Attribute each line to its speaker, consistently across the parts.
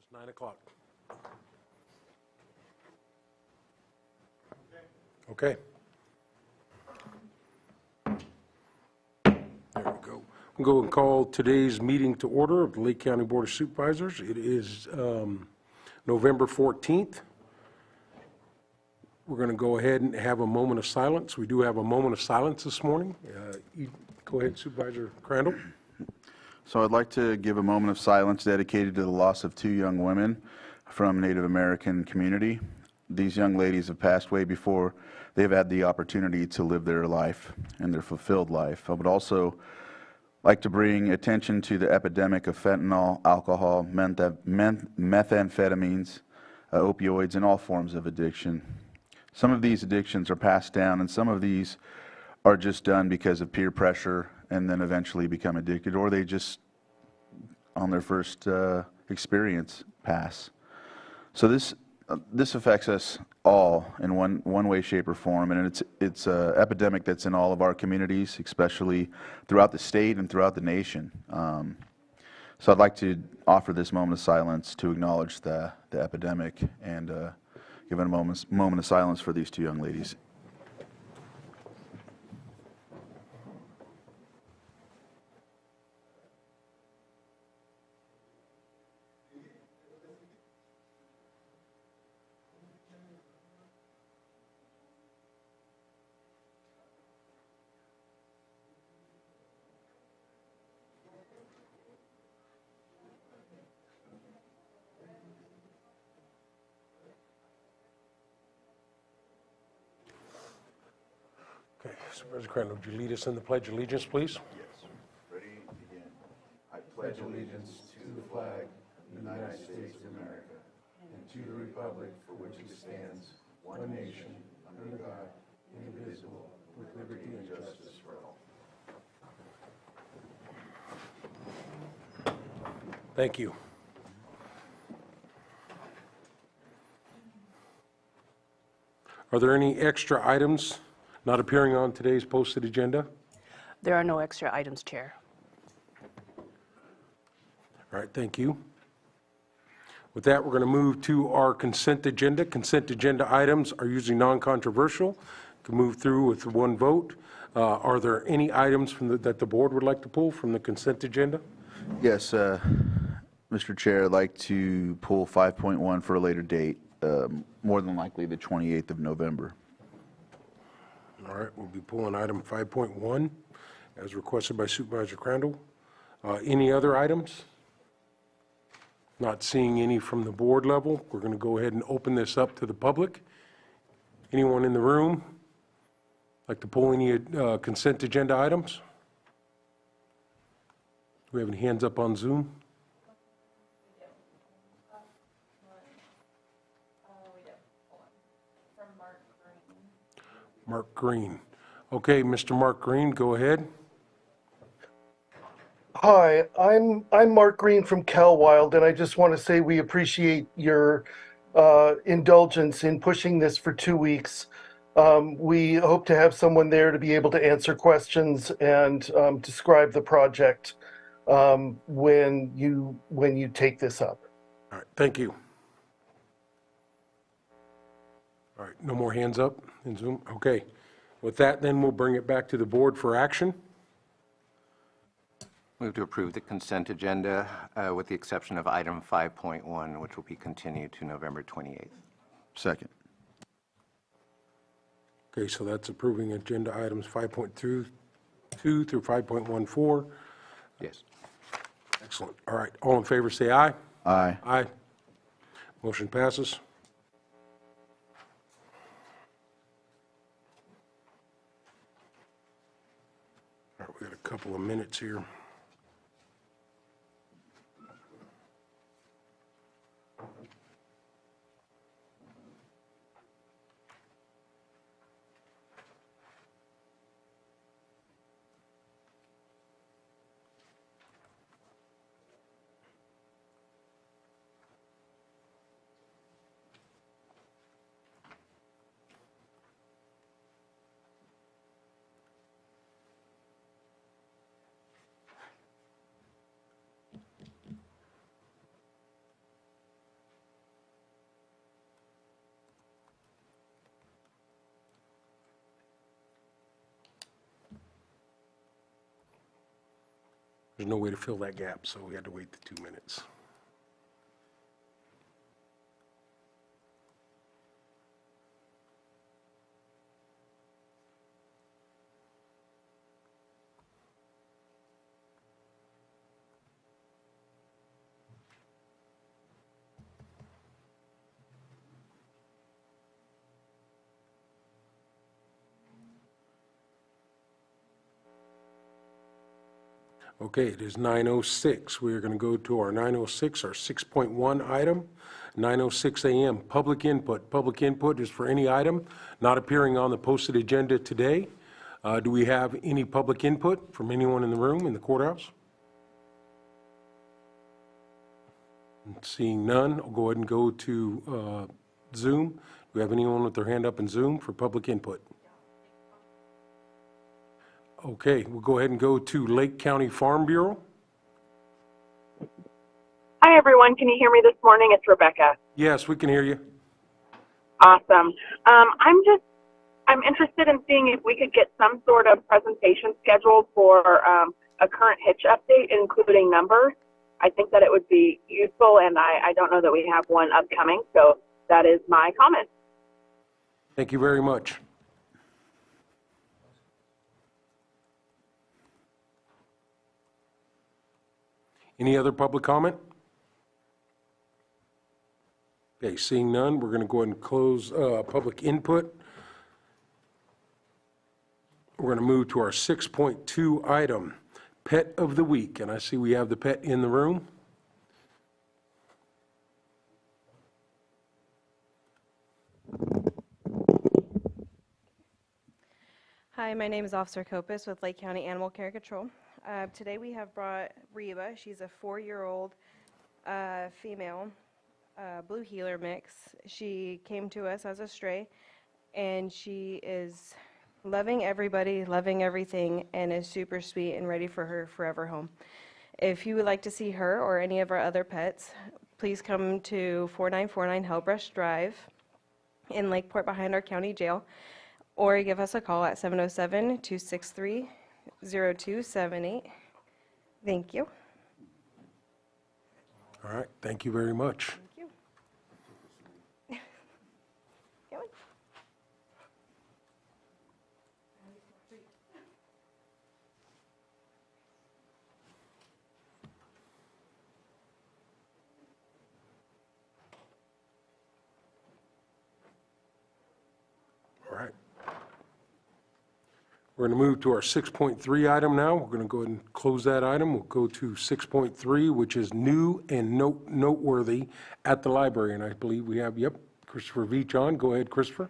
Speaker 1: It's 9 o'clock. Okay. There we go. We'll go and call today's meeting to order of the Lake County Board of Supervisors. It is November 14th. We're going to go ahead and have a moment of silence. We do have a moment of silence this morning. Go ahead, Supervisor Crandall.
Speaker 2: So I'd like to give a moment of silence dedicated to the loss of two young women from Native American community. These young ladies have passed away before they've had the opportunity to live their life and their fulfilled life. I would also like to bring attention to the epidemic of fentanyl, alcohol, methamphetamines, opioids, and all forms of addiction. Some of these addictions are passed down, and some of these are just done because of peer pressure and then eventually become addicted, or they just, on their first experience, pass. So this affects us all in one way, shape, or form, and it's an epidemic that's in all of our communities, especially throughout the state and throughout the nation. So I'd like to offer this moment of silence to acknowledge the epidemic and give a moment of silence for these two young ladies.
Speaker 1: Okay, Supervisor Crandall, would you lead us in the Pledge of Allegiance, please?
Speaker 2: Yes. Ready? Begin. I pledge allegiance to the flag of the United States of America and to the republic for which it stands, one nation, under God, indivisible, with liberty and justice for all.
Speaker 1: Thank you. Are there any extra items not appearing on today's posted agenda?
Speaker 3: There are no extra items, Chair.
Speaker 1: All right, thank you. With that, we're going to move to our consent agenda. Consent agenda items are usually non-controversial. Can move through with one vote. Are there any items that the board would like to pull from the consent agenda?
Speaker 2: Yes, Mr. Chair, I'd like to pull 5.1 for a later date, more than likely the 28th of November.
Speaker 1: All right, we'll be pulling item 5.1 as requested by Supervisor Crandall. Any other items? Not seeing any from the board level. We're going to go ahead and open this up to the public. Anyone in the room like to pull any consent agenda items? Do we have any hands up on Zoom? Mark Green. Okay, Mr. Mark Green, go ahead.
Speaker 4: Hi, I'm Mark Green from Cal Wild, and I just want to say we appreciate your indulgence in pushing this for 2 weeks. We hope to have someone there to be able to answer questions and describe the project when you take this up.
Speaker 1: All right, thank you. All right, no more hands up in Zoom? Okay. With that, then we'll bring it back to the board for action.
Speaker 5: Move to approve the consent agenda with the exception of item 5.1, which will be continued to November 28th.
Speaker 2: Second.
Speaker 1: Okay, so that's approving agenda items 5.2 through 5.14.
Speaker 5: Yes.
Speaker 1: Excellent. All right, all in favor say aye.
Speaker 2: Aye.
Speaker 1: Aye. Motion passes. All right, we got a couple of minutes here. There's no way to fill that gap, so we had to wait the 2 minutes. Okay, it is 9:06. We are going to go to our 9:06, our 6.1 item. 9:06 a.m., public input. Public input is for any item not appearing on the posted agenda today. Do we have any public input from anyone in the room in the courthouse? Seeing none, I'll go ahead and go to Zoom. Do we have anyone with their hand up in Zoom for public input? Okay, we'll go ahead and go to Lake County Farm Bureau.
Speaker 6: Hi, everyone. Can you hear me this morning? It's Rebecca.
Speaker 1: Yes, we can hear you.
Speaker 6: Awesome. I'm interested in seeing if we could get some sort of presentation scheduled for a current hitch update, including numbers. I think that it would be useful, and I don't know that we have one upcoming, so that is my comment.
Speaker 1: Thank you very much. Any other public comment? Okay, seeing none, we're going to go ahead and close public input. We're going to move to our 6.2 item, Pet of the Week. And I see we have the pet in the room.
Speaker 7: Hi, my name is Officer Copus with Lake County Animal Care Control. Today we have brought Reba. She's a 4-year-old female blue heeler mix. She came to us as a stray, and she is loving everybody, loving everything, and is super sweet and ready for her forever home. If you would like to see her or any of our other pets, please come to 4949 Hellbrush Drive in Lakeport behind our county jail, or give us a call at 707-263-0278. Thank you.
Speaker 1: All right, thank you very much.
Speaker 7: Thank you. Come on.
Speaker 1: All right. We're going to move to our 6.3 item now. We're going to go ahead and close that item. We'll go to 6.3, which is new and noteworthy at the library. And I believe we have, Christopher Veach on. Go ahead, Christopher.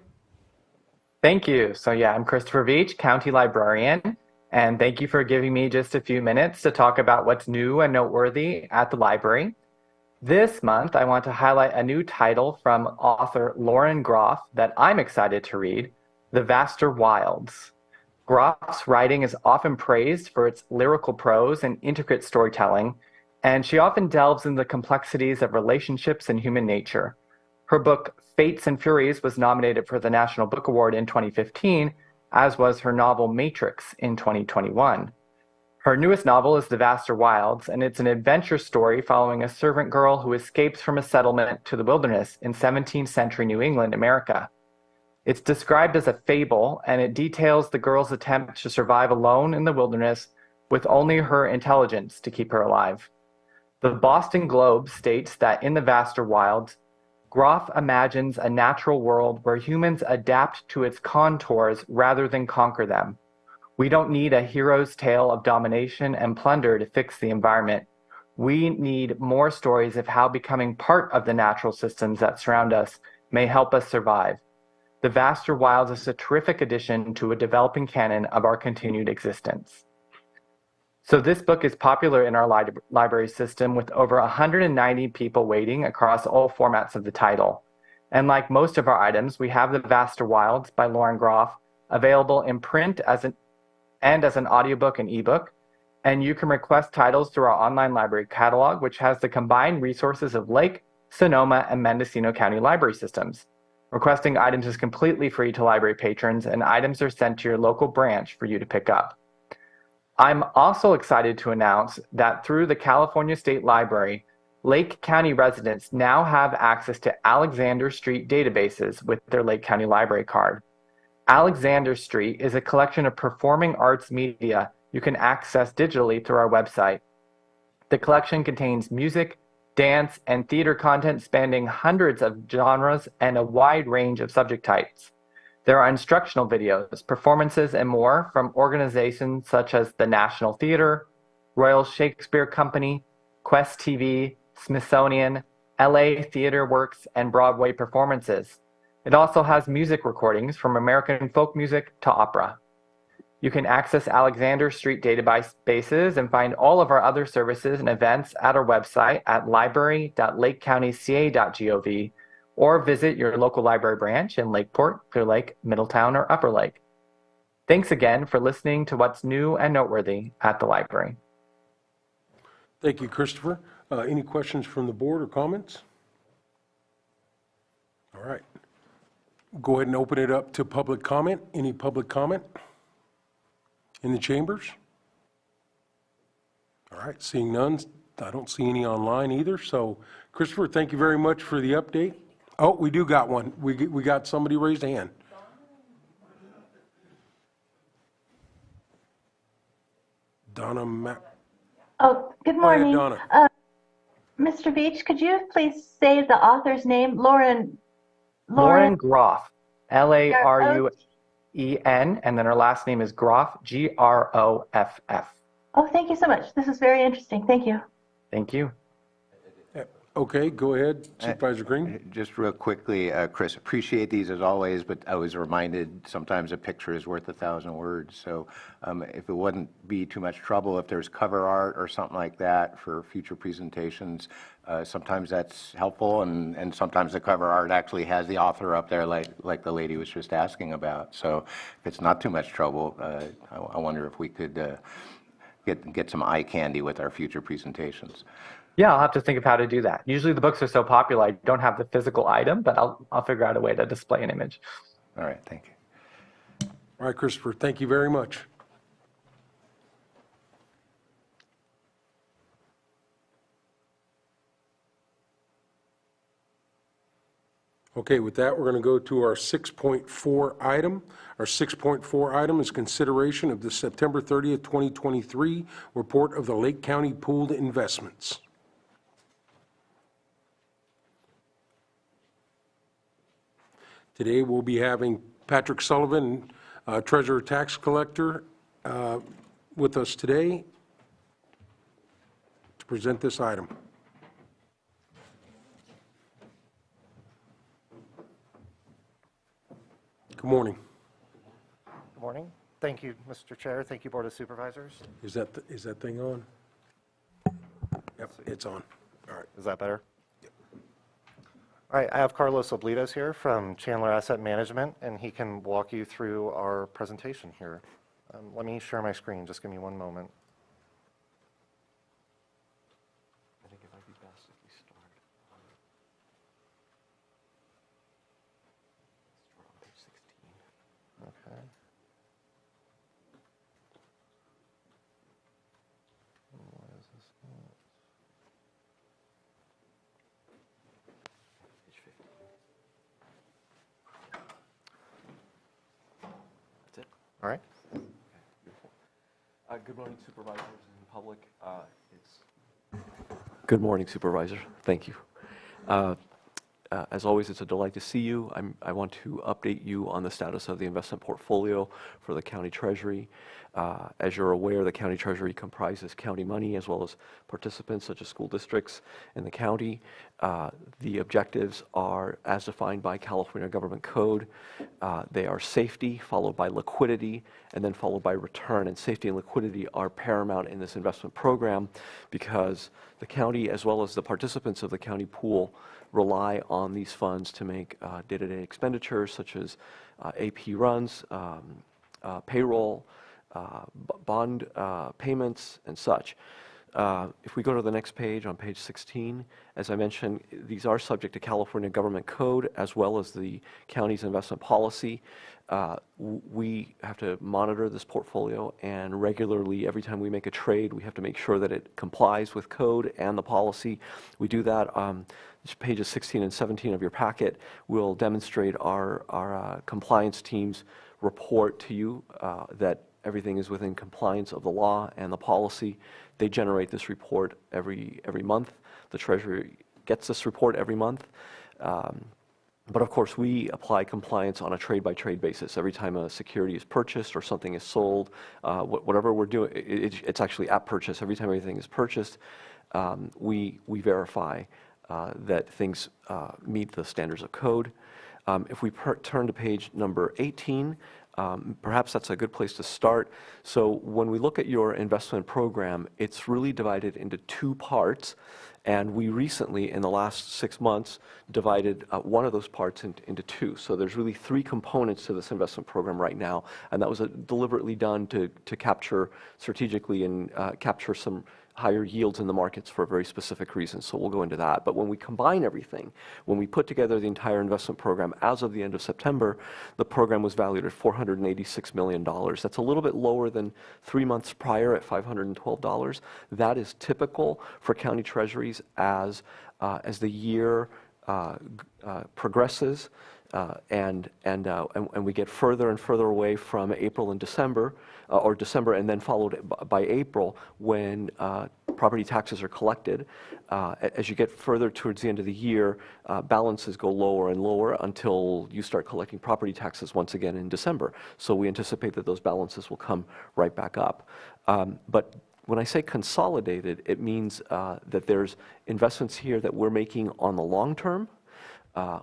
Speaker 8: Thank you. So yeah, I'm Christopher Veach, County Librarian, and thank you for giving me just a few minutes to talk about what's new and noteworthy at the library. This month, I want to highlight a new title from author Lauren Groff that I'm excited to read, The Vaster Wilds. Groff's writing is often praised for its lyrical prose and intricate storytelling, and she often delves into the complexities of relationships and human nature. Her book, Fates and Furies, was nominated for the National Book Award in 2015, as was her novel Matrix in 2021. Her newest novel is The Vaster Wilds, and it's an adventure story following a servant girl who escapes from a settlement to the wilderness in 17th century New England, America. It's described as a fable, and it details the girl's attempt to survive alone in the wilderness with only her intelligence to keep her alive. The Boston Globe states that in The Vaster Wilds, Groff imagines a natural world where humans adapt to its contours rather than conquer them. We don't need a hero's tale of domination and plunder to fix the environment. We need more stories of how becoming part of the natural systems that surround us may help us survive. The Vaster Wilds is a terrific addition to a developing canon of our continued existence. So this book is popular in our library system with over 190 people waiting across all formats of the title. And like most of our items, we have The Vaster Wilds by Lauren Groff available in print as an audiobook and ebook. And you can request titles through our online library catalog, which has the combined resources of Lake, Sonoma, and Mendocino County library systems. Requesting items is completely free to library patrons, and items are sent to your local branch for you to pick up. I'm also excited to announce that through the California State Library, Lake County residents now have access to Alexander Street databases with their Lake County Library card. Alexander Street is a collection of performing arts media you can access digitally through our website. The collection contains music, dance, and theater content spanning hundreds of genres and a wide range of subject types. There are instructional videos, performances, and more from organizations such as the National Theater, Royal Shakespeare Company, Quest TV, Smithsonian, LA Theater Works, and Broadway performances. It also has music recordings from American folk music to opera. You can access Alexander Street databases and find all of our other services and events at our website at library.lakecountyca.gov or visit your local library branch in Lakeport, Clear Lake, Middletown, or Upper Lake. Thanks again for listening to what's new and noteworthy at the library.
Speaker 1: Thank you, Christopher. Any questions from the board or comments? All right. Go ahead and open it up to public comment. Any public comment in the chambers? All right, seeing none. I don't see any online either. So, Christopher, thank you very much for the update. Oh, we do got one. We got somebody raised a hand. Donna Mac.
Speaker 9: Oh, good
Speaker 1: Go ahead,
Speaker 9: morning.
Speaker 1: Donna.
Speaker 9: Mr. Beach, could you please say the author's name? Lauren
Speaker 8: Groff, Laruen, and then her last name is Groff, Groff.
Speaker 9: Oh, thank you so much. This is very interesting. Thank you.
Speaker 8: Thank you.
Speaker 1: Okay, go ahead, Supervisor Green.
Speaker 5: Just real quickly, Chris, appreciate these as always, but I was reminded sometimes a picture is worth 1,000 words. So if it wouldn't be too much trouble, if there's cover art or something like that for future presentations, sometimes that's helpful, and sometimes the cover art actually has the author up there like the lady was just asking about. So if it's not too much trouble, I wonder if we could get some eye candy with our future presentations.
Speaker 8: Yeah, I'll have to think of how to do that. Usually the books are so popular, I don't have the physical item, but I'll figure out a way to display an image.
Speaker 5: All right, thank you.
Speaker 1: All right, Christopher, thank you very much. Okay, with that, we're going to go to our 6.4 item. Our 6.4 item is consideration of the September 30th, 2023 report of the Lake County Pooled Investments. Today, we'll be having Patrick Sullivan, Treasurer Tax Collector, with us today to present this item. Good morning.
Speaker 10: Good morning. Thank you, Mr. Chair. Thank you, Board of Supervisors.
Speaker 1: Is that thing on? Yep, it's on. All right.
Speaker 10: Is that better? All right, I have Carlos Oblitas here from Chandler Asset Management, and he can walk you through our presentation here. Let me share my screen. Just give me one moment. I think it might be best if we start on page 16. Okay. Why is this not? Page 15. That's it. All right.
Speaker 11: Good morning, supervisors and public. Good morning, supervisor. Thank you. As always, it's a delight to see you. I want to update you on the status of the investment portfolio for the county treasury. As you're aware, the county treasury comprises county money as well as participants such as school districts in the county. The objectives are as defined by California Government Code. They are safety, followed by liquidity, and then followed by return. And safety and liquidity are paramount in this investment program because the county, as well as the participants of the county pool, rely on these funds to make day-to-day expenditures such as AP runs, payroll, bond payments, and such. if we go to the next page, on page 16, as I mentioned, these are subject to California government code as well as the county's investment policy. We have to monitor this portfolio, and regularly, every time we make a trade, we have to make sure that it complies with code and the policy. We do that. Pages 16 and 17 of your packet will demonstrate our compliance team's report to you that everything is within compliance of the law and the policy. They generate this report every month. The Treasury gets this report every month. But of course, we apply compliance on a trade-by-trade basis. Every time a security is purchased or something is sold, whatever we're doing, it's actually at purchase. Every time anything is purchased, we verify that things meet the standards of code. If we turn to page number 18, perhaps that's a good place to start. So when we look at your investment program, it's really divided into two parts. And we recently, in the last 6 months, divided one of those parts into two. So there's really three components to this investment program right now. And that was deliberately done to capture strategically and capture some higher yields in the markets for very specific reasons. So we'll go into that. But when we combine everything, when we put together the entire investment program as of the end of September, the program was valued at $486 million. That's a little bit lower than 3 months prior at $512. That is typical for county treasuries as the year progresses and we get further and further away from April and December, or December and then followed by April when property taxes are collected. As you get further towards the end of the year, balances go lower and lower until you start collecting property taxes once again in December. So we anticipate that those balances will come right back up. But when I say consolidated, it means that there's investments here that we're making on the long term.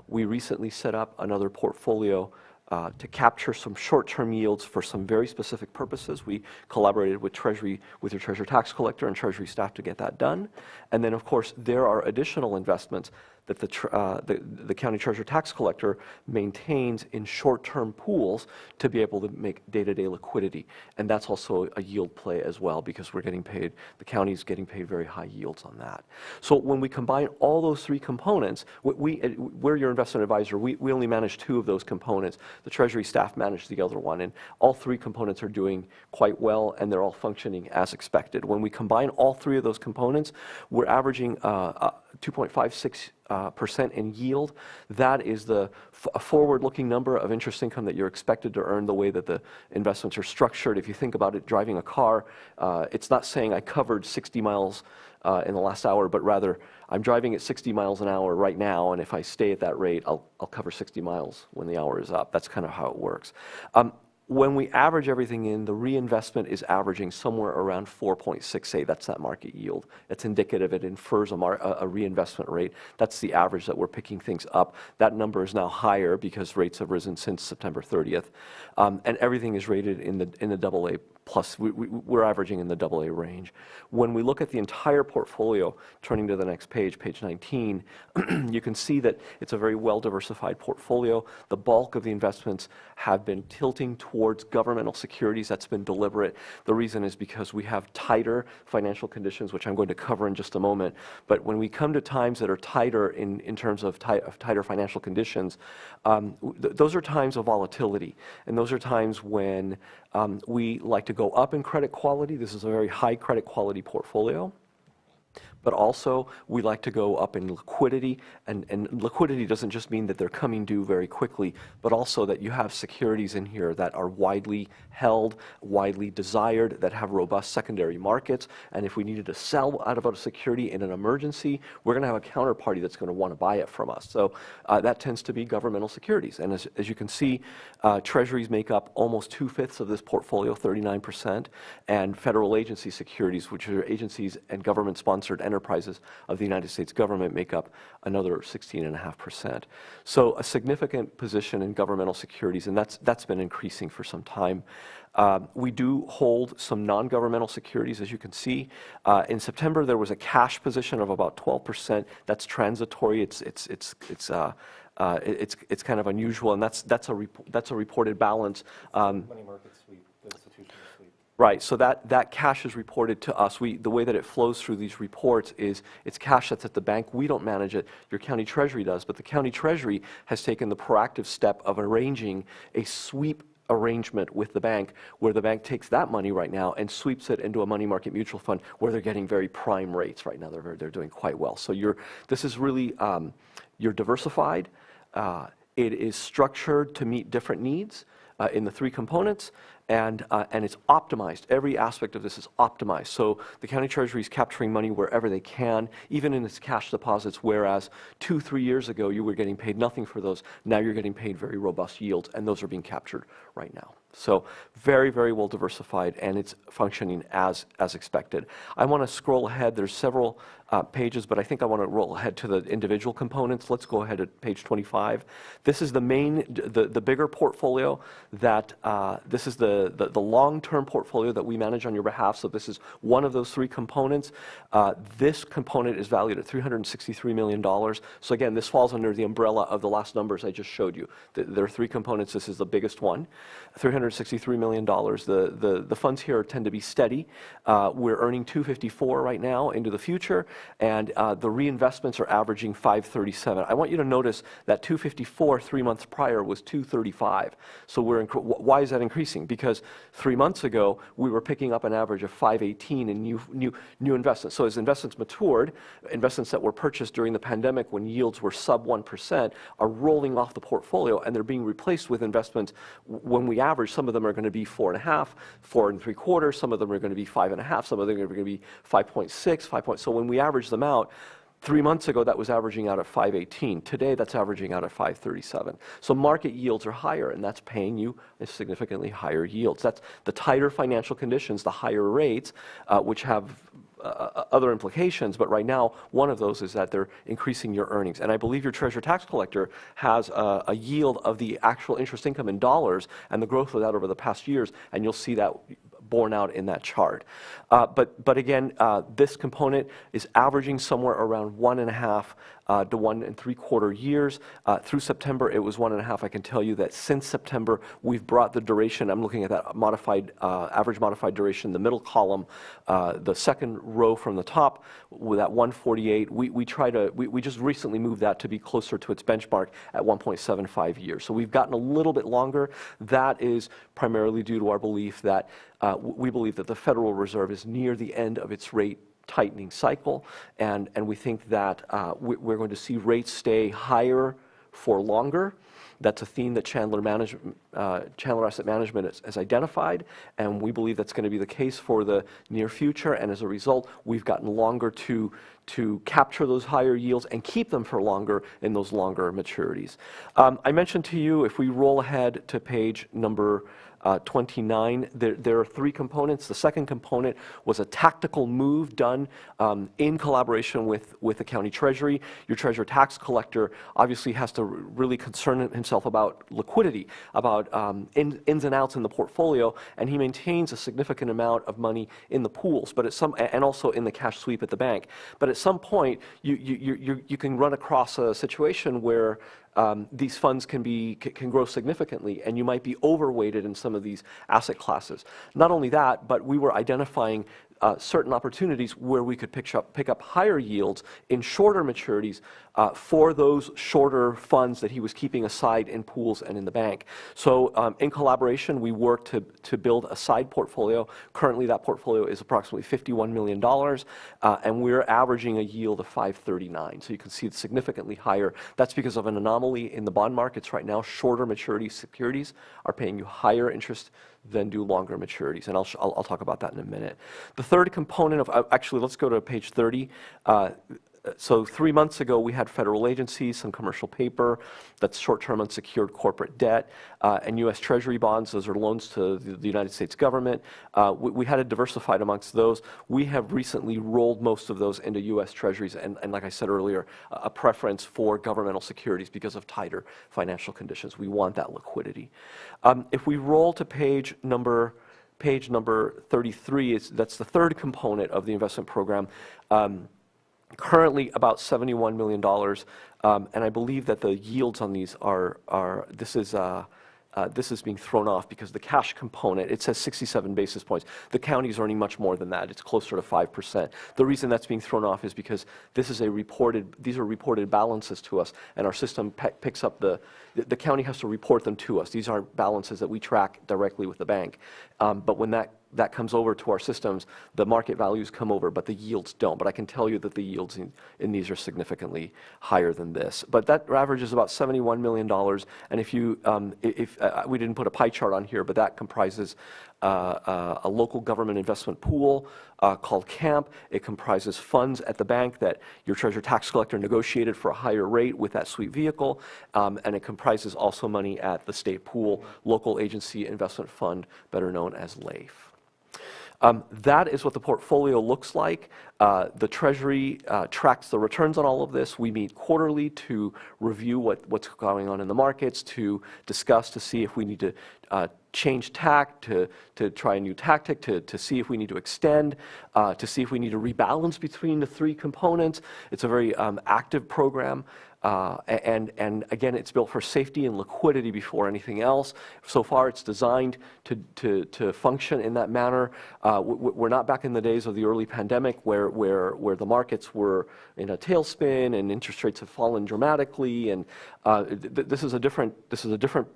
Speaker 11: We recently set up another portfolio to capture some short-term yields for some very specific purposes. We collaborated with your Treasurer tax collector and Treasury staff to get that done. And then, of course, there are additional investments that the county treasurer tax collector maintains in short-term pools to be able to make day-to-day liquidity. And that's also a yield play as well, because we're getting paid, the county's getting paid very high yields on that. So when we combine all those three components, we're your investment advisor. We only manage two of those components. The Treasury staff manage the other one, and all three components are doing quite well, and they're all functioning as expected. When we combine all three of those components, we're averaging 2.56% in yield. That is a forward-looking number of interest income that you're expected to earn the way that the investments are structured. If you think about it, driving a car, it's not saying I covered 60 miles in the last hour, but rather I'm driving at 60 miles an hour right now, and if I stay at that rate, I'll cover 60 miles when the hour is up. That's kind of how it works. When we average everything in, the reinvestment is averaging somewhere around 4.68. That's that market yield. It's indicative. It infers a reinvestment rate. That's the average that we're picking things up. That number is now higher because rates have risen since September 30th. And everything is rated in the AA plus. We're averaging in the AA range. When we look at the entire portfolio, turning to the next page, page 19, you can see that it's a very well-diversified portfolio. The bulk of the investments have been tilting towards governmental securities. That's been deliberate. The reason is because we have tighter financial conditions, which I'm going to cover in just a moment. But when we come to times that are tighter in terms of tighter financial conditions, those are times of volatility. And those are times when we like to go up in credit quality. This is a very high credit quality portfolio. But also, we like to go up in liquidity, and liquidity doesn't just mean that they're coming due very quickly, but also that you have securities in here that are widely held, widely desired, that have robust secondary markets, and if we needed to sell out of a security in an emergency, we're going to have a counterparty that's going to want to buy it from us. So that tends to be governmental securities, and as you can see, treasuries make up almost 2/5 of this portfolio, 39%, and federal agency securities, which are agencies and government-sponsored enterprises of the United States government, make up another 16.5%. So a significant position in governmental securities, and that's been increasing for some time. We do hold some non-governmental securities, as you can see. In September, there was a cash position of about 12%. That's transitory. It's kind of unusual, and that's a reported balance.
Speaker 10: Money market sweep, the institutional sweep.
Speaker 11: Right, so that cash is reported to us. The way that it flows through these reports is it's cash that's at the bank. We don't manage it. Your county treasury does, but the county treasury has taken the proactive step of arranging a sweep arrangement with the bank, where the bank takes that money right now and sweeps it into a money market mutual fund where they're getting very prime rates right now. They're doing quite well. So this is really, you're diversified. It is structured to meet different needs in the three components, and it's optimized. Every aspect of this is optimized. So the county treasury is capturing money wherever they can, even in its cash deposits, whereas 2-3 years ago you were getting paid nothing for those. Now you're getting paid very robust yields, and those are being captured right now. So very, very well diversified, and it's functioning as expected. I want to scroll ahead. There's several pages, but I think I want to roll ahead to the individual components. Let's go ahead to page 25. This is the main, the bigger portfolio that, this is the long-term portfolio that we manage on your behalf. So this is one of those three components. This component is valued at $363 million. So again, this falls under the umbrella of the last numbers I just showed you. There are three components. This is the biggest one. $363 million. The funds here tend to be steady. We're earning $254 right now into the future, and the reinvestments are averaging $537. I want you to notice that $254 3 months prior was $235. So why is that increasing? Because 3 months ago we were picking up an average of $518 in new investments. So as investments matured, investments that were purchased during the pandemic when yields were sub 1% are rolling off the portfolio, and they're being replaced with investments. When we average, some of them are going to be 4.5, 4.75. Some of them are going to be 5.5. Some of them are going to be 5.6, 5. So when we average them out, 3 months ago that was averaging out at 518. Today that's averaging out at 537. So market yields are higher, and that's paying you a significantly higher yields. That's the tighter financial conditions, the higher rates, which have other implications, but right now one of those is that they're increasing your earnings. And I believe your treasurer tax collector has a yield of the actual interest income in dollars and the growth of that over the past years, and you'll see that borne out in that chart. But again, this component is averaging somewhere around 1.5 to 1.75 years. Through September, it was 1.5. I can tell you that since September, we've brought the duration. I'm looking at that modified, average modified duration, the middle column, the second row from the top with that 148. We just recently moved that to be closer to its benchmark at 1.75 years. So we've gotten a little bit longer. That is primarily due to our belief that we believe that the Federal Reserve is near the end of its rate tightening cycle, and we think that we're going to see rates stay higher for longer. That's a theme that Chandler Asset Management has identified, and we believe that's going to be the case for the near future. And as a result, we've gotten longer to capture those higher yields and keep them for longer in those longer maturities. I mentioned to you, if we roll ahead to page number 29, there are three components. The second component was a tactical move done in collaboration with the county treasury. Your treasurer tax collector obviously has to really concern himself about liquidity, about ins and outs in the portfolio, and he maintains a significant amount of money in the pools, but and also in the cash sweep at the bank. But at some point, you can run across a situation where these funds can grow significantly, and you might be overweighted in some of these asset classes. Not only that, but we were identifying certain opportunities where we could pick up higher yields in shorter maturities for those shorter funds that he was keeping aside in pools and in the bank. So in collaboration, we worked to build a side portfolio. Currently, that portfolio is approximately $51 million, and we're averaging a yield of 5.39. So you can see it's significantly higher. That's because of an anomaly in the bond markets right now. Shorter maturity securities are paying you higher interest than do longer maturities, and I'll talk about that in a minute. The third component of, actually, let's go to page 30. So 3 months ago, we had federal agencies, some commercial paper, that's short-term unsecured corporate debt, and U.S. Treasury bonds. Those are loans to the United States government. We had it diversified amongst those. We have recently rolled most of those into U.S. Treasuries, and like I said earlier, a preference for governmental securities because of tighter financial conditions. We want that liquidity. If we roll to page number 33, that's the third component of the investment program. Currently about $71 million, and I believe that the yields on these are this is this is being thrown off because the cash component, it says 67 basis points. The county's earning much more than that. It's closer to 5%. The reason that's being thrown off is because these are reported balances to us, and our system picks up the county has to report them to us. These aren't balances that we track directly with the bank. But when that comes over to our systems, the market values come over, but the yields don't. But I can tell you that the yields in these are significantly higher than this. But that average is about $71 million. And if you, we didn't put a pie chart on here, but that comprises a local government investment pool called CAMP. It comprises funds at the bank that your treasurer tax collector negotiated for a higher rate with that sweep vehicle. And it comprises also money at the state pool, local agency investment fund, better known as LAIF. That is what the portfolio looks like. The Treasury tracks the returns on all of this. We meet quarterly to review what's going on in the markets, to discuss, to see if we need to change tack, to try a new tactic, to see if we need to extend, to see if we need to rebalance between the three components. It's a very active program. And again, it's built for safety and liquidity before anything else. So far, it's designed to function in that manner. We're not back in the days of the early pandemic where the markets were in a tailspin and interest rates have fallen dramatically. And this is a different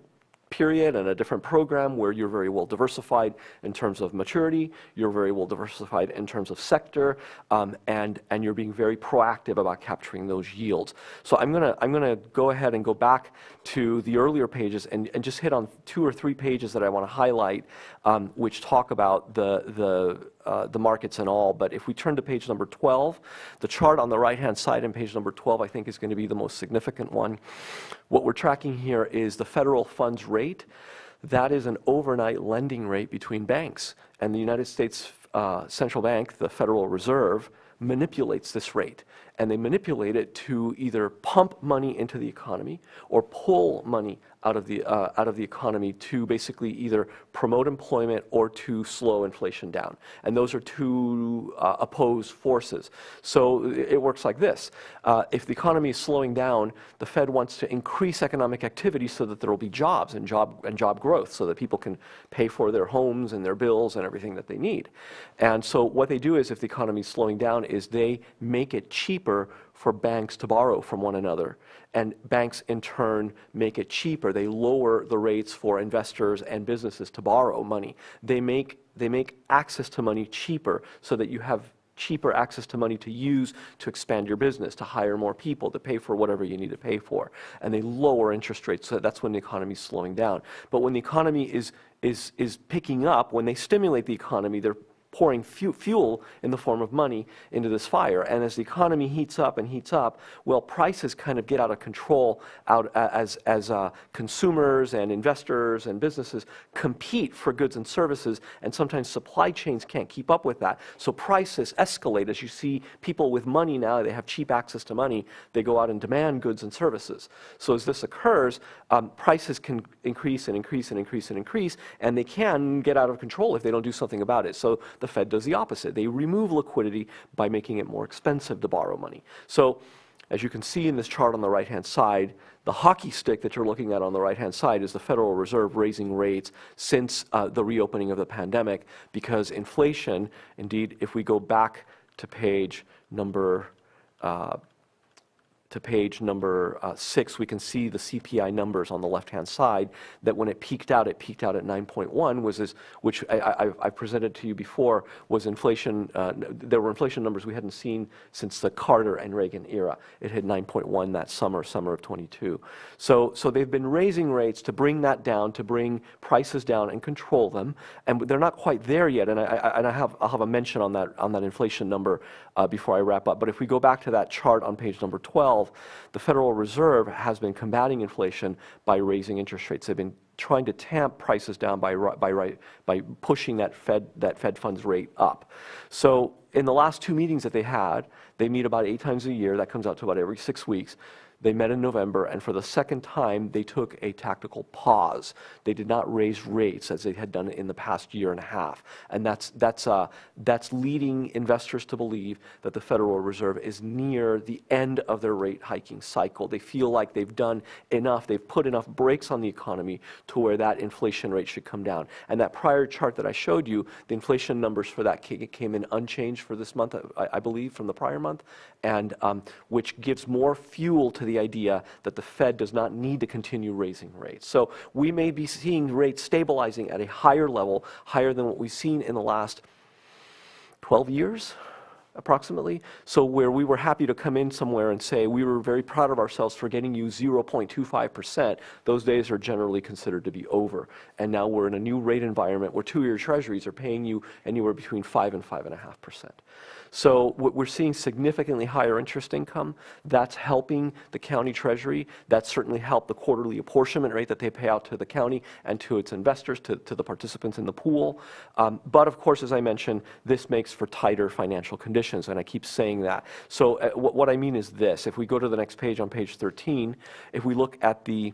Speaker 11: period and a different program where you're very well diversified in terms of maturity, you're very well diversified in terms of sector, and you're being very proactive about capturing those yields. So I'm gonna go ahead and go back to the earlier pages and just hit on 2 or 3 pages that I want to highlight, which talk about the markets and all. But if we turn to page number 12, the chart on the right-hand side in page number 12, I think is going to be the most significant one. What we're tracking here is the federal funds rate. That is an overnight lending rate between banks. And the United States Central Bank, the Federal Reserve, manipulates this rate. And they manipulate it to either pump money into the economy or pull money out of the economy to basically either promote employment or to slow inflation down. And those are two opposed forces. So it works like this. If the economy is slowing down, the Fed wants to increase economic activity so that there will be jobs and job growth so that people can pay for their homes and their bills and everything that they need. And so what they do is, if the economy is slowing down, is they make it cheaper for banks to borrow from one another. And banks, in turn, make it cheaper. They lower the rates for investors and businesses to borrow money. They make access to money cheaper so that you have cheaper access to money to use to expand your business, to hire more people, to pay for whatever you need to pay for. And they lower interest rates, so that's when the economy is slowing down. But when the economy is picking up, when they stimulate the economy, they're pouring fuel in the form of money into this fire. And as the economy heats up and heats up, well, prices kind of get out of control as consumers and investors and businesses compete for goods and services, and sometimes supply chains can't keep up with that. So prices escalate. As you see, people with money now, they have cheap access to money, they go out and demand goods and services. So as this occurs, prices can increase and increase and increase and increase, and they can get out of control if they don't do something about it. So the Fed does the opposite. They remove liquidity by making it more expensive to borrow money. So as you can see in this chart on the right-hand side, the hockey stick that you're looking at on the right-hand side is the Federal Reserve raising rates since the reopening of the pandemic, because inflation, indeed, if we go back to page number 6, we can see the CPI numbers on the left-hand side, that when it peaked out at 9.1, which I presented to you before, was inflation. There were inflation numbers we hadn't seen since the Carter and Reagan era. It hit 9.1 that summer of 22. So they've been raising rates to bring that down, to bring prices down and control them, and they're not quite there yet. And I'll have a mention on that inflation number before I wrap up. But if we go back to that chart on page number 12, the Federal Reserve has been combating inflation by raising interest rates. They've been trying to tamp prices down by pushing that Fed funds rate up. So in the last 2 meetings that they had, they meet about 8 times a year. That comes out to about every 6 weeks. They met in November, and for the second time, they took a tactical pause. They did not raise rates as they had done in the past year and a half. And that's leading investors to believe that the Federal Reserve is near the end of their rate hiking cycle. They feel like they've done enough, they've put enough brakes on the economy to where that inflation rate should come down. And that prior chart that I showed you, the inflation numbers for that came in unchanged for this month, I believe, from the prior month, and which gives more fuel to the idea that the Fed does not need to continue raising rates. So we may be seeing rates stabilizing at a higher level, higher than what we've seen in the last 12 years, approximately. So where we were happy to come in somewhere and say we were very proud of ourselves for getting you 0.25%, those days are generally considered to be over. And now we're in a new rate environment where 2-year treasuries are paying you anywhere between 5 and 5.5%. So we're seeing significantly higher interest income. That's helping the county treasury. That's certainly helped the quarterly apportionment rate that they pay out to the county and to its investors, to the participants in the pool. But of course, as I mentioned, this makes for tighter financial conditions, and I keep saying that. So what I mean is this. If we go to the next page on page 13, if we look at the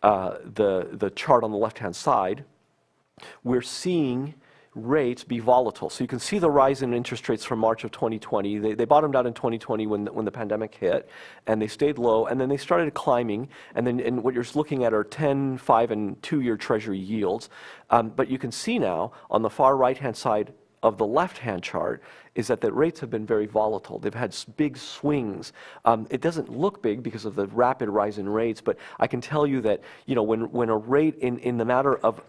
Speaker 11: chart on the left-hand side, we're seeing rates be volatile. So you can see the rise in interest rates from March of 2020. They bottomed out in 2020 when the pandemic hit, and they stayed low, and then they started climbing, and what you're looking at are 10, 5, and 2-year treasury yields. But you can see now on the far right-hand side of the left-hand chart is that the rates have been very volatile. They've had big swings. It doesn't look big because of the rapid rise in rates, but I can tell you that when a rate in the matter of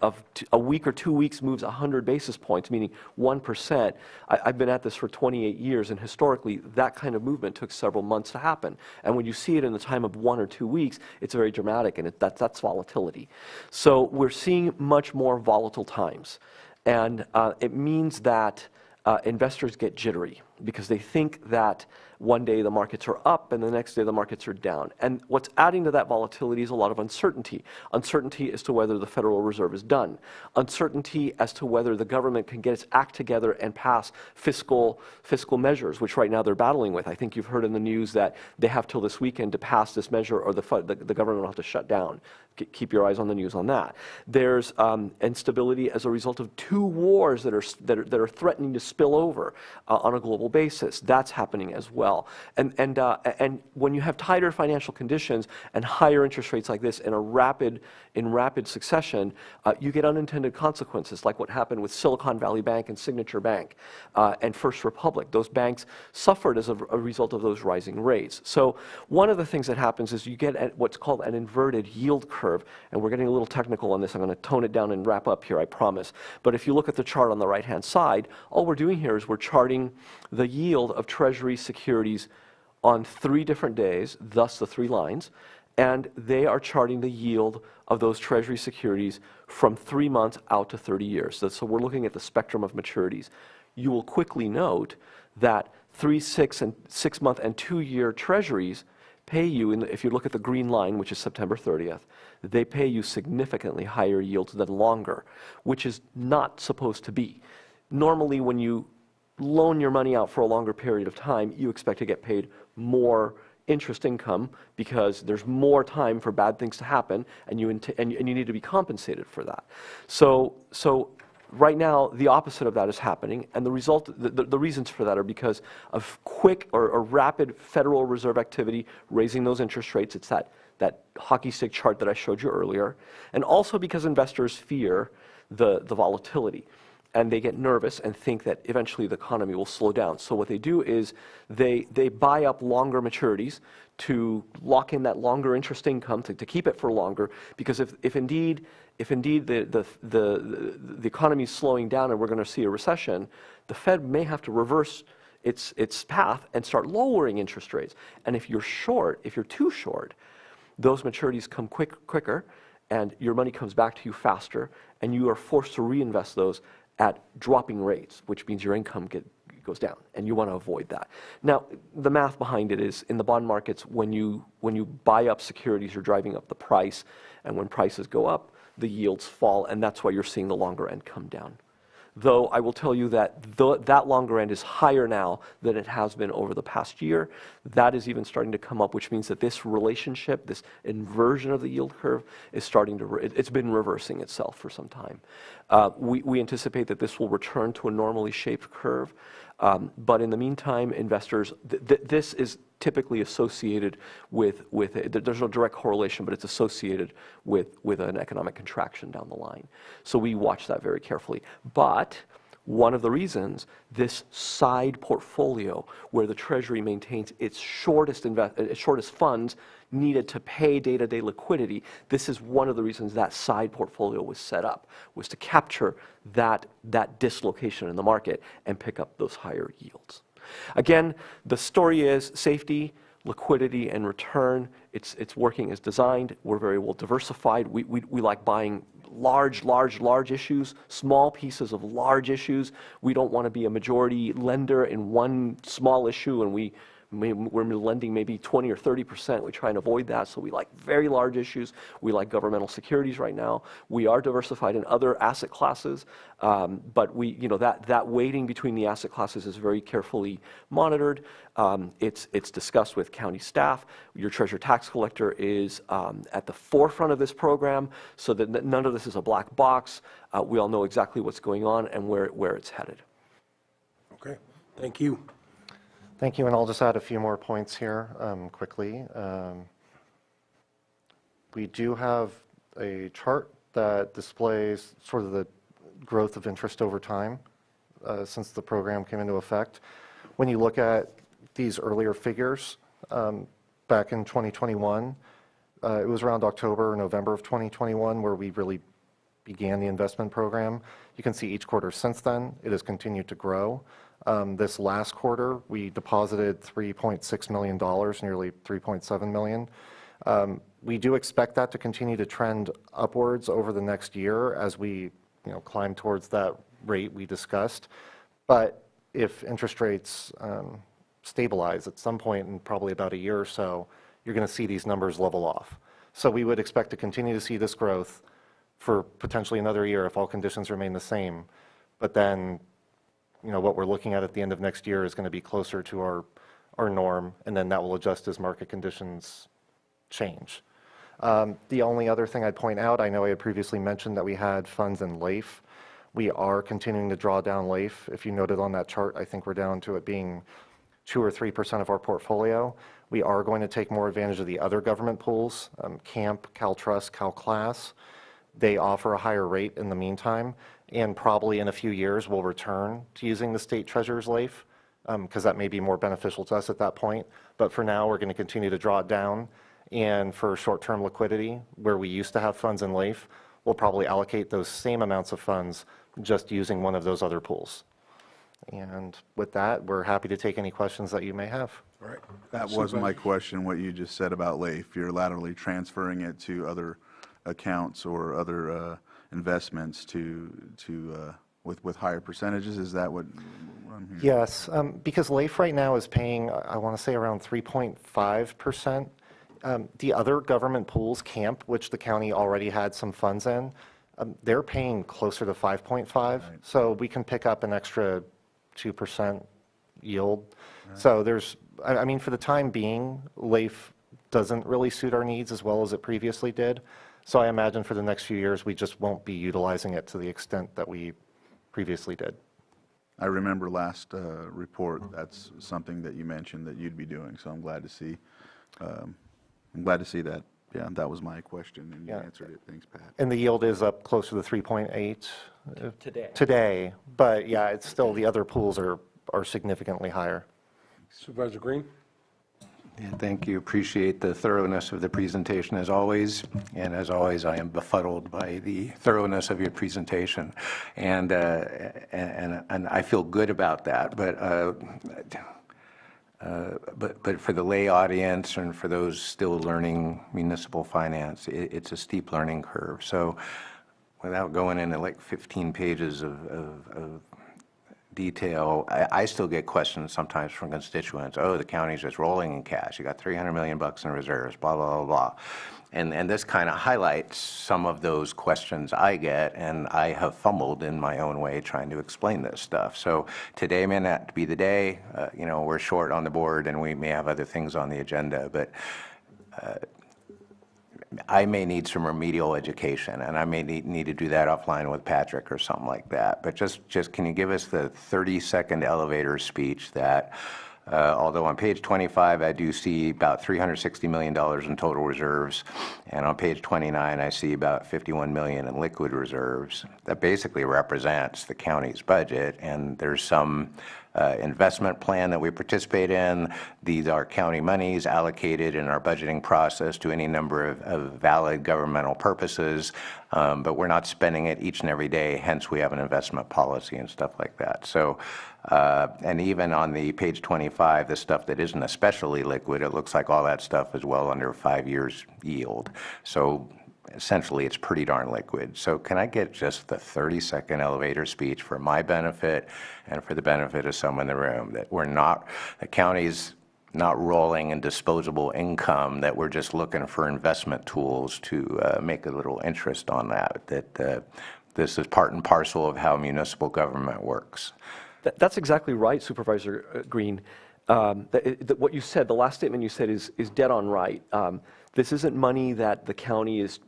Speaker 11: a week or 2 weeks moves 100 basis points, meaning 1%, I've been at this for 28 years, and historically that kind of movement took several months to happen. And when you see it in the time of 1 or 2 weeks, it's very dramatic, and that's volatility. So we're seeing much more volatile times. And it means that investors get jittery because they think that one day the markets are up and the next day the markets are down. And what's adding to that volatility is a lot of uncertainty. Uncertainty as to whether the Federal Reserve is done. Uncertainty as to whether the government can get its act together and pass fiscal measures, which right now they're battling with. I think you've heard in the news that they have till this weekend to pass this measure or the government will have to shut down. Keep your eyes on the news on that. There's instability as a result of 2 wars that are threatening to spill over on a global basis. That's happening as well. And when you have tighter financial conditions and higher interest rates like this in rapid succession, you get unintended consequences, like what happened with Silicon Valley Bank and Signature Bank and First Republic. Those banks suffered as a result of those rising rates. So one of the things that happens is you get what's called an inverted yield curve. And we're getting a little technical on this. I'm going to tone it down and wrap up here, I promise. But if you look at the chart on the right-hand side, all we're doing here is we're charting the yield of Treasury securities on 3 different days, thus the 3 lines, and they are charting the yield of those Treasury securities from 3 months out to 30 years. So we're looking at the spectrum of maturities. You will quickly note that 3, 6, and 6-month and 2-year Treasuries pay you, if you look at the green line, which is September 30th, they pay you significantly higher yields than longer, which is not supposed to be. Normally, when you loan your money out for a longer period of time, you expect to get paid more interest income because there's more time for bad things to happen, and you need to be compensated for that. So right now, the opposite of that is happening, and the reasons for that are because of quick or rapid Federal Reserve activity raising those interest rates. It's that hockey stick chart that I showed you earlier, and also because investors fear the volatility, and they get nervous and think that eventually the economy will slow down. So what they do is they buy up longer maturities to lock in that longer interest income to keep it for longer, because if indeed the economy is slowing down and we're going to see a recession, the Fed may have to reverse its path and start lowering interest rates. And if you're too short, those maturities come quicker, and your money comes back to you faster, and you are forced to reinvest those at dropping rates, which means your income goes down, and you want to avoid that. Now, the math behind it is in the bond markets, when you buy up securities, you're driving up the price, and when prices go up, the yields fall, and that's why you're seeing the longer end come down. though I will tell you that that longer end is higher now than it has been over the past year. That is even starting to come up, which means that this relationship, this inversion of the yield curve, is starting to, it's been reversing itself for some time. We anticipate that this will return to a normally shaped curve, but in the meantime, investors, this is typically associated with there's no direct correlation, but it's associated with an economic contraction down the line. So we watch that very carefully. But one of the reasons this side portfolio, where the Treasury maintains its shortest funds needed to pay day-to-day liquidity, this is one of the reasons that side portfolio was set up, was to capture that dislocation in the market and pick up those higher yields. Again, the story is safety, liquidity, and return. It's working as designed. We're very well diversified. We like buying large issues, small pieces of large issues. We don't want to be a majority lender in one small issue, and we're lending maybe 20 or 30%. We try and avoid that, so we like very large issues. We like governmental securities right now. We are diversified in other asset classes, but that weighting between the asset classes is very carefully monitored. It's discussed with county staff. Your treasurer tax collector is at the forefront of this program, so that none of this is a black box. We all know exactly what's going on and where it's headed.
Speaker 1: Okay, thank you.
Speaker 10: Thank you, and I'll just add a few more points here quickly. We do have a chart that displays sort of the growth of interest over time since the program came into effect. When you look at these earlier figures, back in 2021, it was around October or November of 2021 where we really began the investment program. You can see each quarter since then, it has continued to grow. This last quarter, we deposited $3.6 million, nearly $3.7 million. We do expect that to continue to trend upwards over the next year as we climb towards that rate we discussed. But if interest rates stabilize at some point in probably about a year or so, you're going to see these numbers level off. So we would expect to continue to see this growth for potentially another year if all conditions remain the same. But then what we're looking at the end of next year is going to be closer to our norm, and then that will adjust as market conditions change. The only other thing I'd point out, I know I had previously mentioned that we had funds in LAIF. We are continuing to draw down LAIF. If you noted on that chart, I think we're down to it being 2 or 3% of our portfolio. We are going to take more advantage of the other government pools, CAMP, CalTrust, CalClass. They offer a higher rate in the meantime, and probably in a few years we'll return to using the state treasurer's LAIF because that may be more beneficial to us at that point. But for now, we're going to continue to draw it down, and for short-term liquidity, where we used to have funds in LAIF, we'll probably allocate those same amounts of funds just using one of those other pools. And with that, we're happy to take any questions that you may have.
Speaker 1: All right.
Speaker 2: That was my question, what you just said about LAIF. You're laterally transferring it to other accounts or other investments with higher percentages. Is that what I'm hearing?
Speaker 10: Yes, because LAIF right now is paying, I want to say around 3.5%. The other government pools, CAMP, which the county already had some funds in, they're paying closer to 5.5. Right. So we can pick up an extra 2% yield. Right. So I mean, for the time being, LAIF doesn't really suit our needs as well as it previously did. So I imagine for the next few years, we just won't be utilizing it to the extent that we previously did.
Speaker 2: I remember last report, that's something that you mentioned that you'd be doing, so I'm glad to see. I'm glad to see that. Yeah, that was my question, and you answered it. Thanks, Pat.
Speaker 10: And the yield is up closer to 3.8
Speaker 11: today.
Speaker 10: But yeah, it's still, the other pools are significantly higher.
Speaker 1: Supervisor Green?
Speaker 5: Yeah, thank you. Appreciate the thoroughness of the presentation as always. And as always, I am befuddled by the thoroughness of your presentation. And I feel good about that. But for the lay audience and for those still learning municipal finance, it's a steep learning curve. So without going into like 15 pages of detail. I still get questions sometimes from constituents, oh, the county's just rolling in cash. You got $300 million in reserves, blah, blah, blah, blah. And this kind of highlights some of those questions I get, and I have fumbled in my own way trying to explain this stuff. So today may not be the day. You know, we're short on the board, and we may have other things on the agenda, but I may need some remedial education, and I may need to do that offline with Patrick or something like that. But just can you give us the 30-second elevator speech that, although on page 25 I do see about $360 million in total reserves, and on page 29 I see about $51 million in liquid reserves, that basically represents the county's budget, and there's some investment plan that we participate in. These are county monies allocated in our budgeting process to any number of valid governmental purposes, but we're not spending it each and every day, hence we have an investment policy and stuff like that. So, and even on the page 25, the stuff that isn't especially liquid, it looks like all that stuff is well under 5 years yield. So essentially it's pretty darn liquid. So can I get just the 30-second elevator speech for my benefit and for the benefit of someone in the room, that we're not, the county's not rolling in disposable income, that we're just looking for investment tools to make a little interest on that, that this is part and parcel of how municipal government works.
Speaker 11: That's exactly right, Supervisor Green. What you said, the last statement you said is dead on right. This isn't money that the county is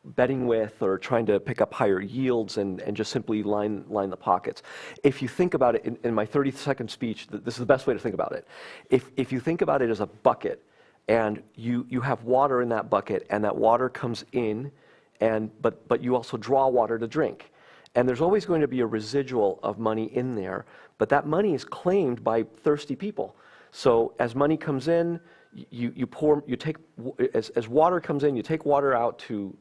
Speaker 11: betting with or trying to pick up higher yields and just simply line the pockets. If you think about it, in my 30-second speech, this is the best way to think about it. If you think about it as a bucket, and you have water in that bucket, and that water comes in, but you also draw water to drink. And there's always going to be a residual of money in there, but that money is claimed by thirsty people. So as money comes in, as water comes in, you take water out to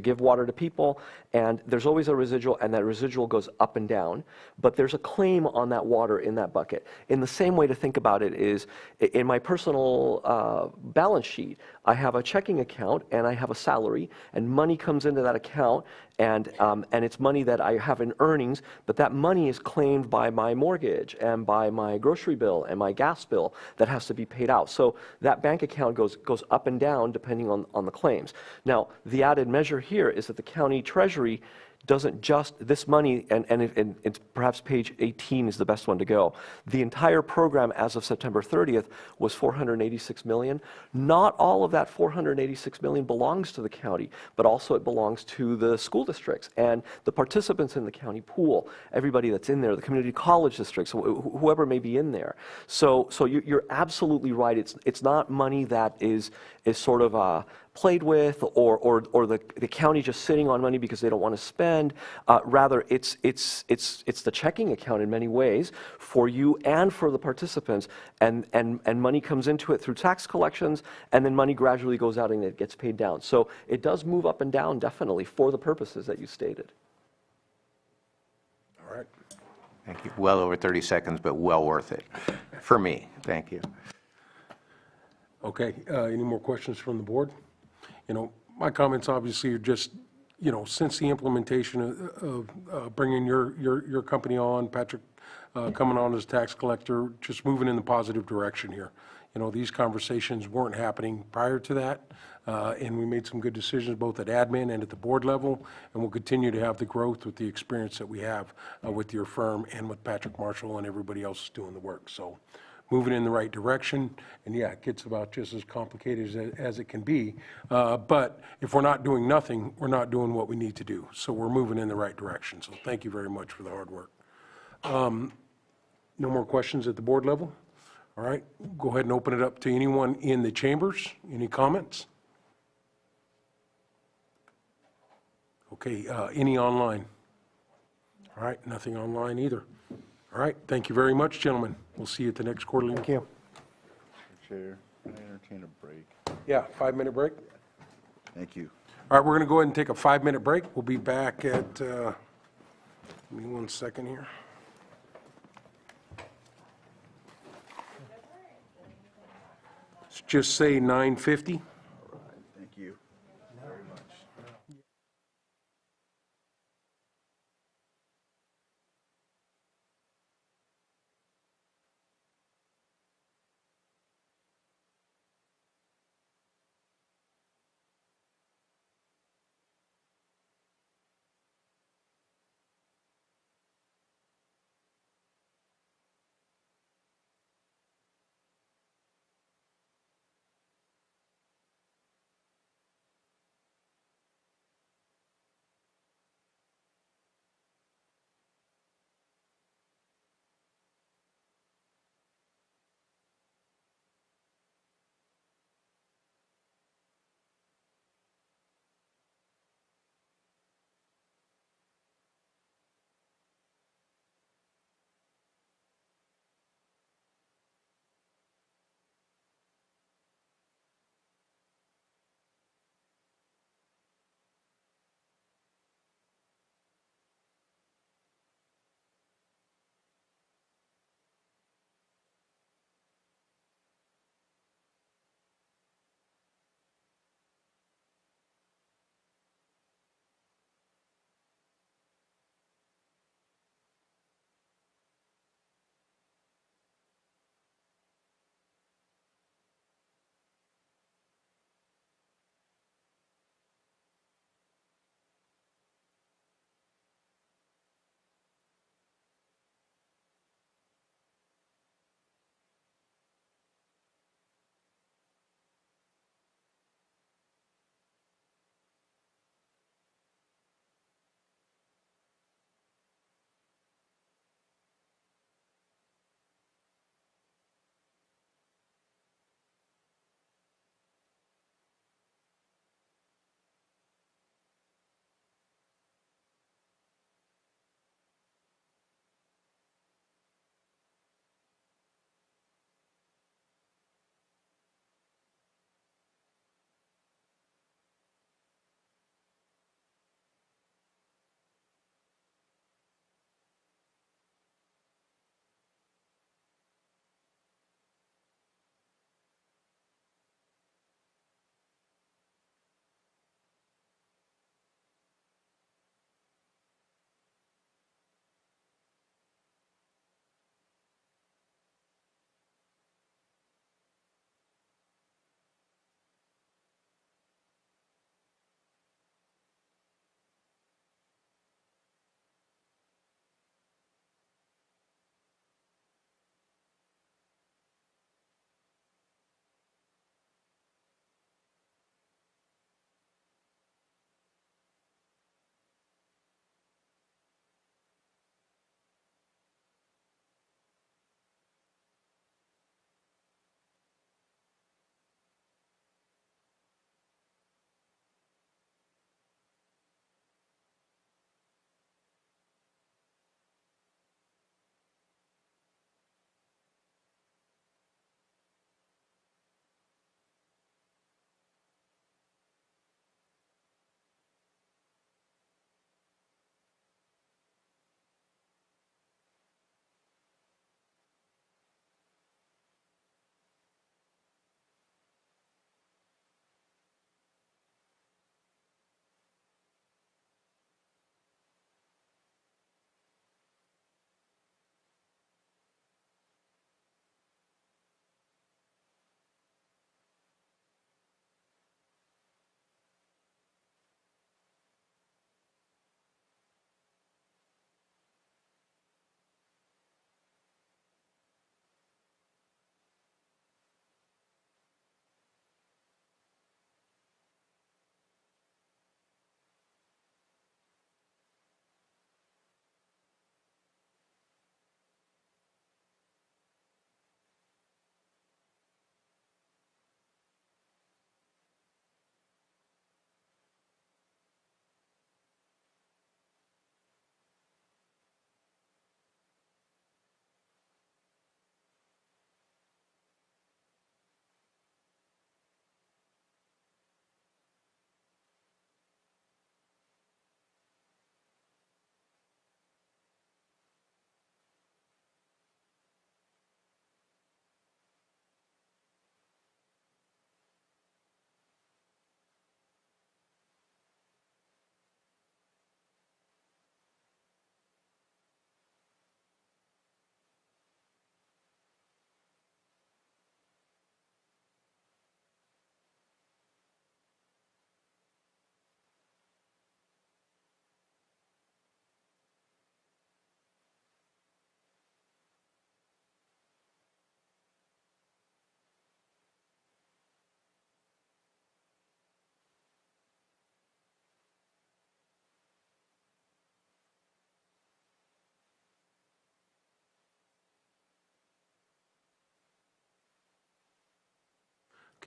Speaker 11: give water to people, and there's always a residual, and that residual goes up and down, but there's a claim on that water in that bucket. In the same way to think about it is, in my personal balance sheet, I have a checking account and I have a salary, and money comes into that account, and it's money that I have in earnings, but that money is claimed by my mortgage and by my grocery bill and my gas bill that has to be paid out. So that bank account goes up and down depending on the claims. Now, the added measure here is that the county treasury doesn't just, this money, and it's perhaps page 18 is the best one to go. The entire program as of September 30th was $486 million. Not all of that $486 million belongs to the county, but also it belongs to the school districts and the participants in the county pool, everybody that's in there, the community college districts, whoever may be in there. So you're absolutely right. It's not money that is sort of played with, or the county just sitting on money because they don't want to spend. Rather, it's the checking account in many ways for you and for the participants, and money comes into it through tax collections, and then money gradually goes out and it gets paid down. So it does move up and down, definitely, for the purposes that you stated.
Speaker 1: All right.
Speaker 5: Thank you. Well over 30 seconds, but well worth it for me. Thank you.
Speaker 1: Okay, any more questions from the board? You know, my comments obviously are just, you know, since the implementation of bringing your company on, Patrick coming on as tax collector, just moving in the positive direction here. You know, these conversations weren't happening prior to that, and we made some good decisions both at admin and at the board level, and we'll continue to have the growth with the experience that we have with your firm and with Patrick Marshall and everybody else doing the work. So, moving in the right direction, and yeah, it gets about just as complicated as it can be, but if we're not doing nothing, we're not doing what we need to do. So we're moving in the right direction. So thank you very much for the hard work. No more questions at the board level? All right, go ahead and open it up to anyone in the chambers. Any comments? Okay, any online? All right, nothing online either. All right, thank you very much, gentlemen. We'll see you at the next quarterly.
Speaker 4: Thank you.
Speaker 2: Chair, can I entertain a break?
Speaker 1: Yeah, 5-minute break.
Speaker 2: Thank you.
Speaker 1: All right, we're going to go ahead and take a 5-minute break. We'll be back at, give me 1 second here. Let's just say 9:50.
Speaker 2: Thank you.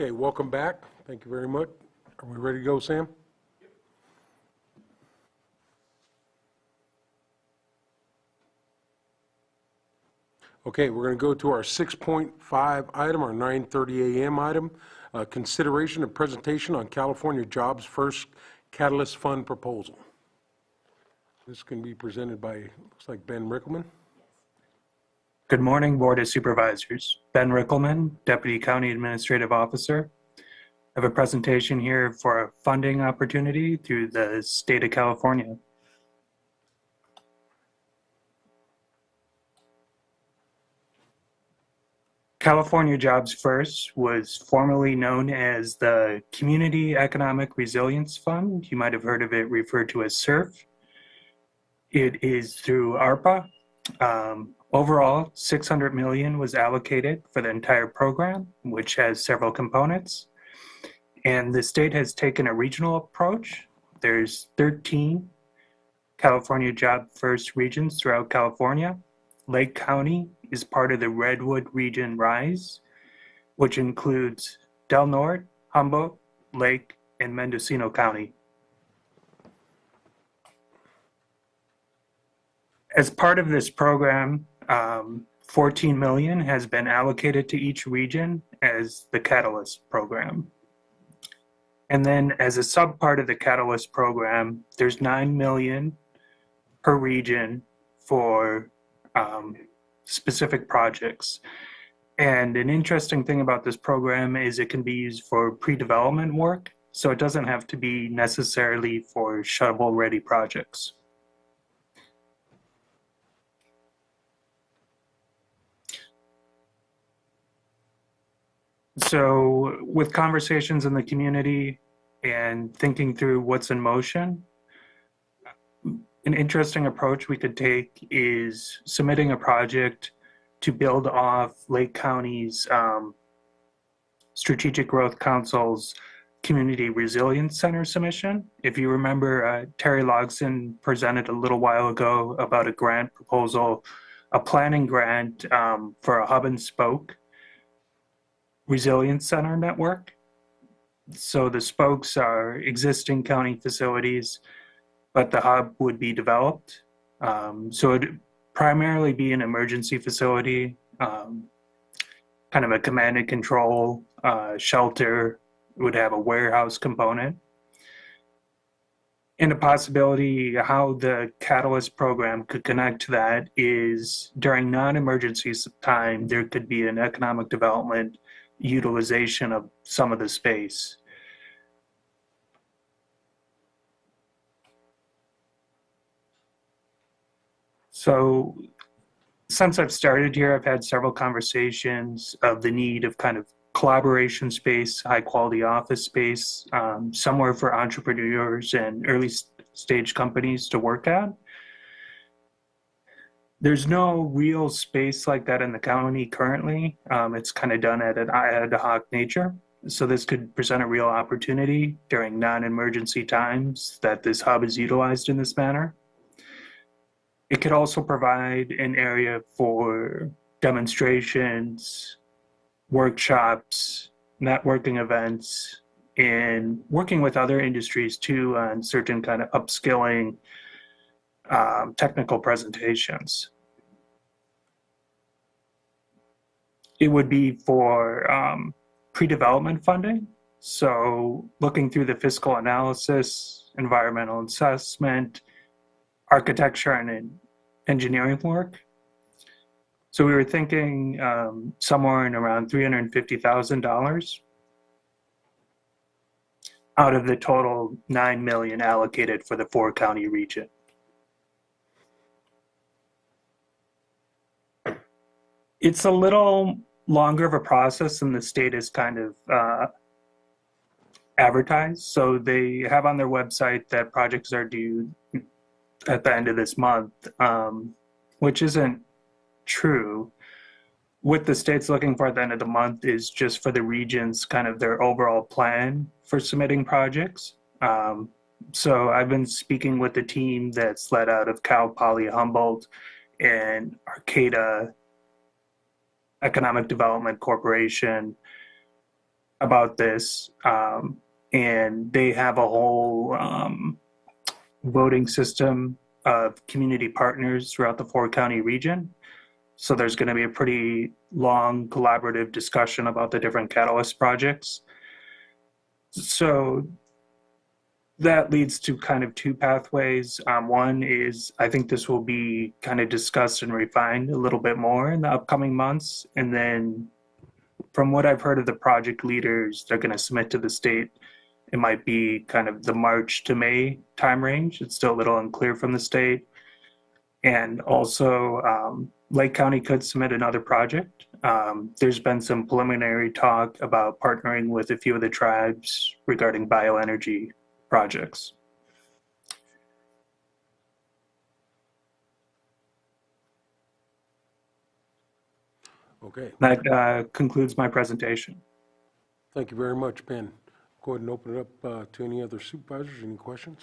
Speaker 1: Okay, welcome back. Thank you very much. Are we ready to go, Sam? Okay, we're going to go to our 6.5 item, our 9:30 a.m. item, consideration and presentation on California Jobs First Catalyst Fund proposal. This can be presented by, looks like Ben Rickelman.
Speaker 12: Good morning, Board of Supervisors. Ben Rickelman, Deputy County Administrative Officer. I have a presentation here for a funding opportunity through the state of California. California Jobs First was formerly known as the Community Economic Resilience Fund. You might have heard of it referred to as SURF. It is through ARPA. Overall, $600 million was allocated for the entire program, which has several components. And the state has taken a regional approach. There's 13 California Job First regions throughout California. Lake County is part of the Redwood Region RISE, which includes Del Norte, Humboldt, Lake, and Mendocino County. As part of this program, $14 million has been allocated to each region as the Catalyst program. And then as a sub-part of the Catalyst program, there's $9 million per region for specific projects. And an interesting thing about this program is it can be used for pre-development work, so it doesn't have to be necessarily for shovel-ready projects. So with conversations in the community and thinking through what's in motion, an interesting approach we could take is submitting a project to build off Lake County's Strategic Growth Council's Community Resilience Center submission. If you remember, Terry Logson presented a little while ago about a grant proposal, a planning grant for a hub and spoke Resilience Center network. So the spokes are existing county facilities, but the hub would be developed. So it'd primarily be an emergency facility, kind of a command and control shelter. It would have a warehouse component. And a possibility how the Catalyst program could connect to that is during non-emergency time, there could be an economic development utilization of some of the space. So since I've started here, I've had several conversations of the need of kind of collaboration space, high quality office space, somewhere for entrepreneurs and early stage companies to work at. There's no real space like that in the county currently. It's kind of done at an ad hoc nature. So this could present a real opportunity during non-emergency times that this hub is utilized in this manner. It could also provide an area for demonstrations, workshops, networking events, and working with other industries too on certain kind of upskilling technical presentations. It would be for pre-development funding. So looking through the fiscal analysis, environmental assessment, architecture and engineering work. So we were thinking somewhere in around $350,000 out of the total $9 million allocated for the 4-county region. It's a little longer of a process than the state is kind of advertised. So they have on their website that projects are due at the end of this month, which isn't true. What the state's looking for at the end of the month is just for the regions, kind of their overall plan for submitting projects. So I've been speaking with the team that's led out of Cal Poly Humboldt and Arcata Economic Development Corporation about this, and they have a whole voting system of community partners throughout the 4-county region. So there's going to be a pretty long collaborative discussion about the different catalyst projects. So that leads to kind of two pathways. One is I think this will be kind of discussed and refined a little bit more in the upcoming months. And then from what I've heard of the project leaders, they're going to submit to the state. It might be kind of the March to May time range. It's still a little unclear from the state. And also, Lake County could submit another project. There's been some preliminary talk about partnering with a few of the tribes regarding bioenergy projects.
Speaker 1: Okay.
Speaker 12: That concludes my presentation.
Speaker 1: Thank you very much, Ben. Go ahead and open it up to any other supervisors. Any questions?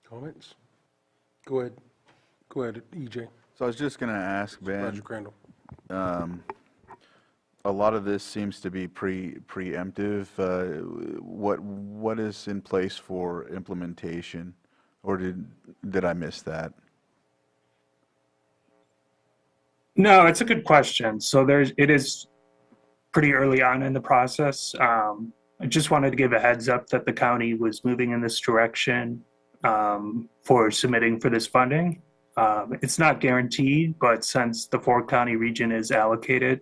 Speaker 1: Comments? Go ahead. Go ahead, EJ.
Speaker 2: So I was just going to ask
Speaker 1: Supervisor
Speaker 2: Ben,
Speaker 1: Crandall.
Speaker 2: a lot of this seems to be preemptive. What is in place for implementation, or did I miss that?
Speaker 12: No, it's a good question. So it is pretty early on in the process. I just wanted to give a heads up that the county was moving in this direction for submitting for this funding. It's not guaranteed, but since the 4-county region is allocated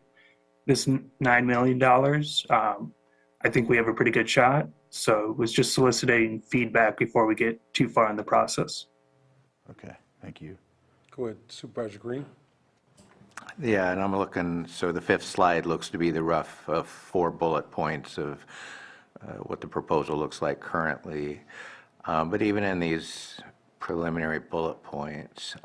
Speaker 12: this $9 million, I think we have a pretty good shot. So it was just soliciting feedback before we get too far in the process.
Speaker 2: Okay, thank you.
Speaker 1: Go ahead, Supervisor Green.
Speaker 5: Yeah, and I'm looking, so the 5th slide looks to be the rough of 4 bullet points of what the proposal looks like currently. But even in these preliminary bullet points,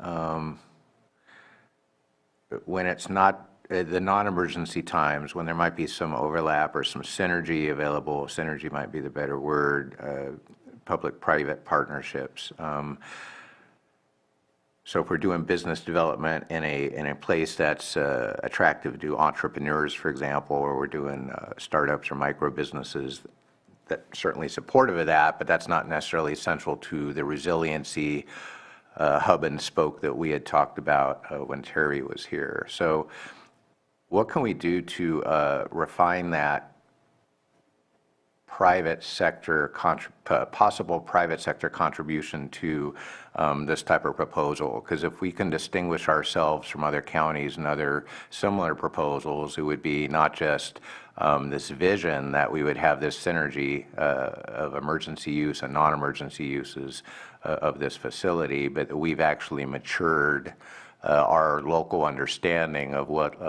Speaker 5: when it's not the non-emergency times, when there might be some overlap or some synergy available, synergy might be the better word, public-private partnerships. So if we're doing business development in a place that's attractive to entrepreneurs, for example, or we're doing startups or micro businesses, that's certainly supportive of that, but that's not necessarily central to the resiliency hub and spoke that we had talked about when Terry was here. So what can we do to refine that private sector, possible private sector contribution to this type of proposal? Because if we can distinguish ourselves from other counties and other similar proposals, it would be not just this vision that we would have this synergy of emergency use and non-emergency uses of this facility, but that we've actually matured our local understanding of what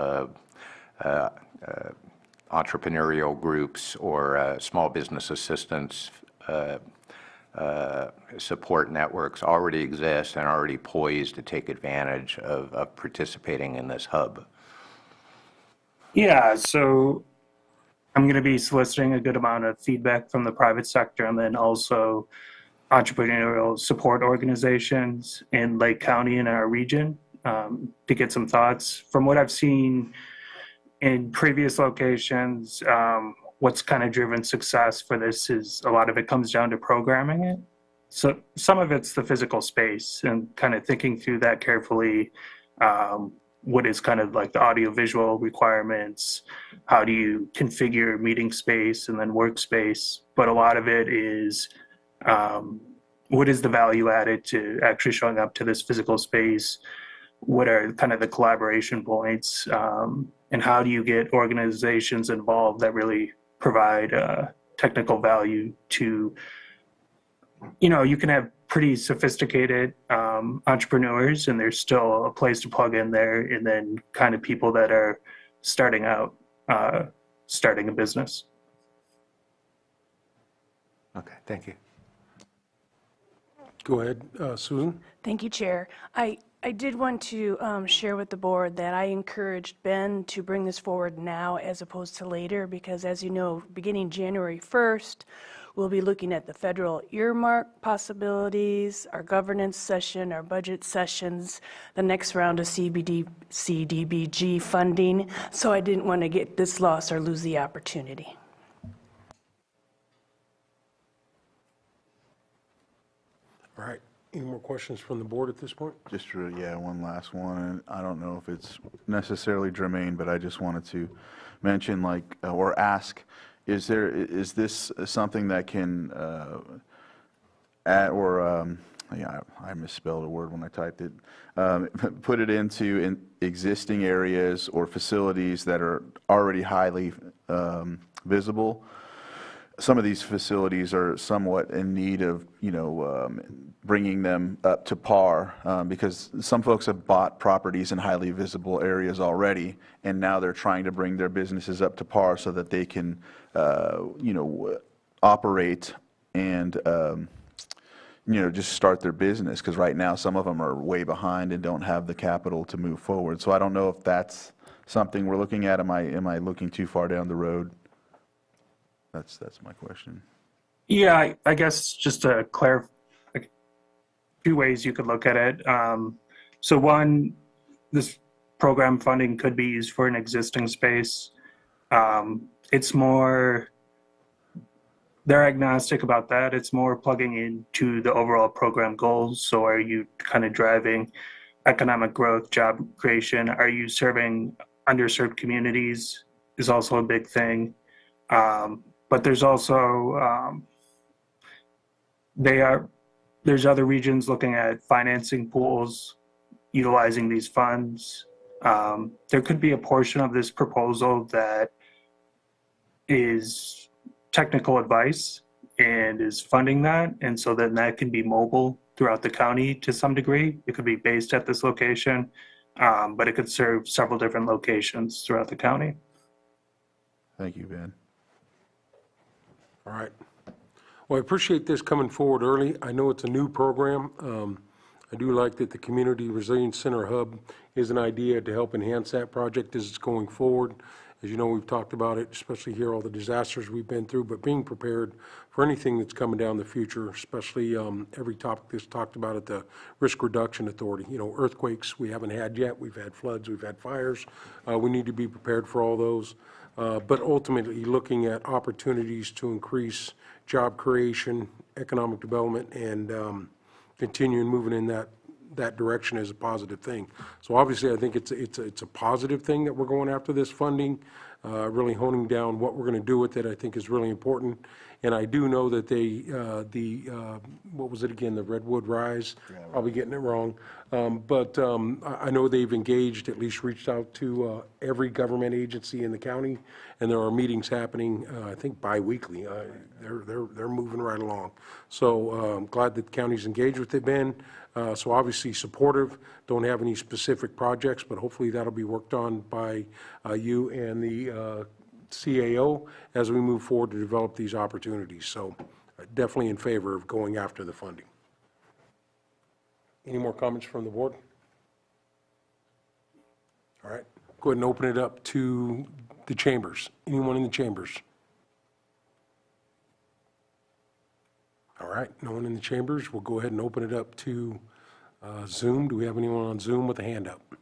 Speaker 5: entrepreneurial groups or small business assistance support networks already exist and are already poised to take advantage of participating in this hub.
Speaker 12: Yeah, so I'm going to be soliciting a good amount of feedback from the private sector and then also entrepreneurial support organizations in Lake County and our region to get some thoughts. From what I've seen in previous locations, what's kind of driven success for this is a lot of it comes down to programming it. So some of it's the physical space and kind of thinking through that carefully. What is kind of like the audiovisual requirements? How do you configure meeting space and then workspace? But a lot of it is what is the value added to actually showing up to this physical space? What are kind of the collaboration points? And how do you get organizations involved that really provide technical value to, you can have pretty sophisticated entrepreneurs and there's still a place to plug in there, and then kind of people that are starting out, starting a business.
Speaker 5: Okay, thank you.
Speaker 1: Go ahead, Susan.
Speaker 3: Thank you, Chair. I did want to share with the board that I encouraged Ben to bring this forward now as opposed to later, because as you know, beginning January 1st, we'll be looking at the federal earmark possibilities, our governance session, our budget sessions, the next round of CDBG funding. So I didn't want to get this lost or lose the opportunity.
Speaker 1: All right, any more questions from the board at this point?
Speaker 2: Just, yeah, one last one, and I don't know if it's necessarily germane, but I just wanted to mention, like, or ask, is this something that can, yeah, I misspelled a word when I typed it, put it into existing areas or facilities that are already highly visible? Some of these facilities are somewhat in need of, bringing them up to par, because some folks have bought properties in highly visible areas already, and now they're trying to bring their businesses up to par so that they can, operate and, just start their business, because right now some of them are way behind and don't have the capital to move forward. So I don't know if that's something we're looking at. Am I looking too far down the road? That's my question.
Speaker 12: Yeah, I guess just to clarify, two ways you could look at it. So one, this program funding could be used for an existing space. It's more, they're agnostic about that. It's more plugging into the overall program goals. So are you kind of driving economic growth, job creation? Are you serving underserved communities is also a big thing. But there's also, there's other regions looking at financing pools, utilizing these funds. There could be a portion of this proposal that is technical advice and is funding that. And so then that can be mobile throughout the county to some degree. It could be based at this location, but it could serve several different locations throughout the county.
Speaker 2: Thank you, Ben.
Speaker 1: All right. Well, I appreciate this coming forward early. I know it's a new program. I do like that the Community Resilience Center Hub is an idea to help enhance that project as it's going forward. As you know, we've talked about it, especially here, all the disasters we've been through, but being prepared for anything that's coming down the future, especially every topic that's talked about at the Risk Reduction Authority. Earthquakes we haven't had yet. We've had floods, we've had fires. We need to be prepared for all those. But ultimately, looking at opportunities to increase job creation, economic development, and continuing moving in that direction is a positive thing. So obviously, I think it's a positive thing that we're going after this funding, really honing down what we're going to do with it, I think is really important. And I do know that what was it again, the Redwood Rise? Probably getting it wrong. But I know they've engaged, at least reached out to every government agency in the county, and there are meetings happening, I think bi-weekly. They're moving right along. So I'm glad that the county's engaged with it, Ben. So obviously supportive, don't have any specific projects, but hopefully that'll be worked on by you and the CAO as we move forward to develop these opportunities. So definitely in favor of going after the funding. Any more comments from the board? All right, go ahead and open it up to the chambers. Anyone in the chambers? All right, no one in the chambers. We'll go ahead and open it up to Zoom. Do we have anyone on Zoom with a hand up?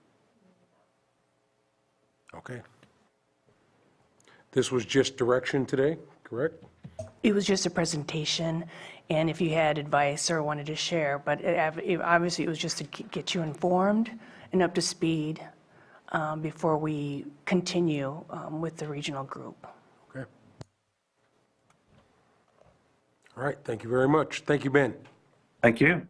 Speaker 1: Okay. This was just direction today, correct?
Speaker 3: It was just a presentation, and if you had advice or wanted to share, but obviously it was just to get you informed and up to speed before we continue with the regional group.
Speaker 1: Okay. All right, thank you very much. Thank you, Ben.
Speaker 12: Thank you.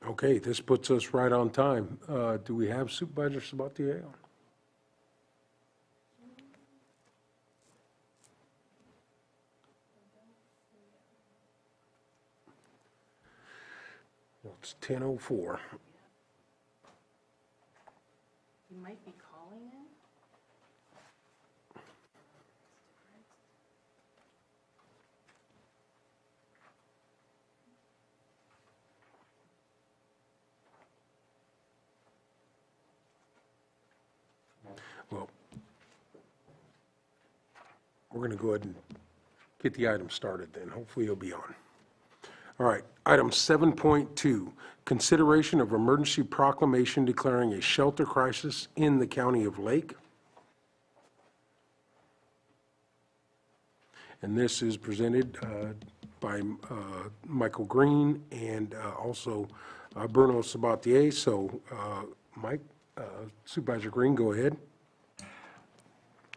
Speaker 1: Okay, this puts us right on time. Do we have Supervisor Sabatier on? Well, it's 10:04.
Speaker 3: You might be calling in.
Speaker 1: Well, we're going to go ahead and get the item started then. Hopefully you'll be on. All right, item 7.2, consideration of emergency proclamation declaring a shelter crisis in the county of Lake. and this is presented by Michael Green and also Bruno Sabatier. So, Mike, Supervisor Green, go ahead.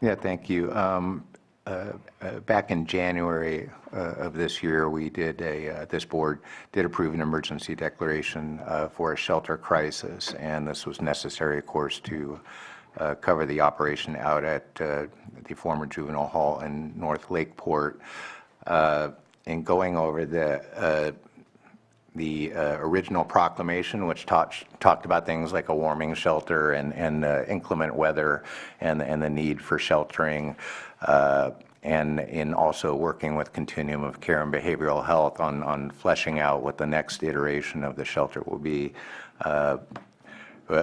Speaker 5: Yeah, thank you. Back in January of this year, we did this board did approve an emergency declaration for a shelter crisis, and this was necessary, of course, to cover the operation out at the former juvenile hall in North Lakeport. In going over the original proclamation, which talked about things like a warming shelter and inclement weather and the need for sheltering, and in also working with Continuum of Care and Behavioral Health on fleshing out what the next iteration of the shelter will be.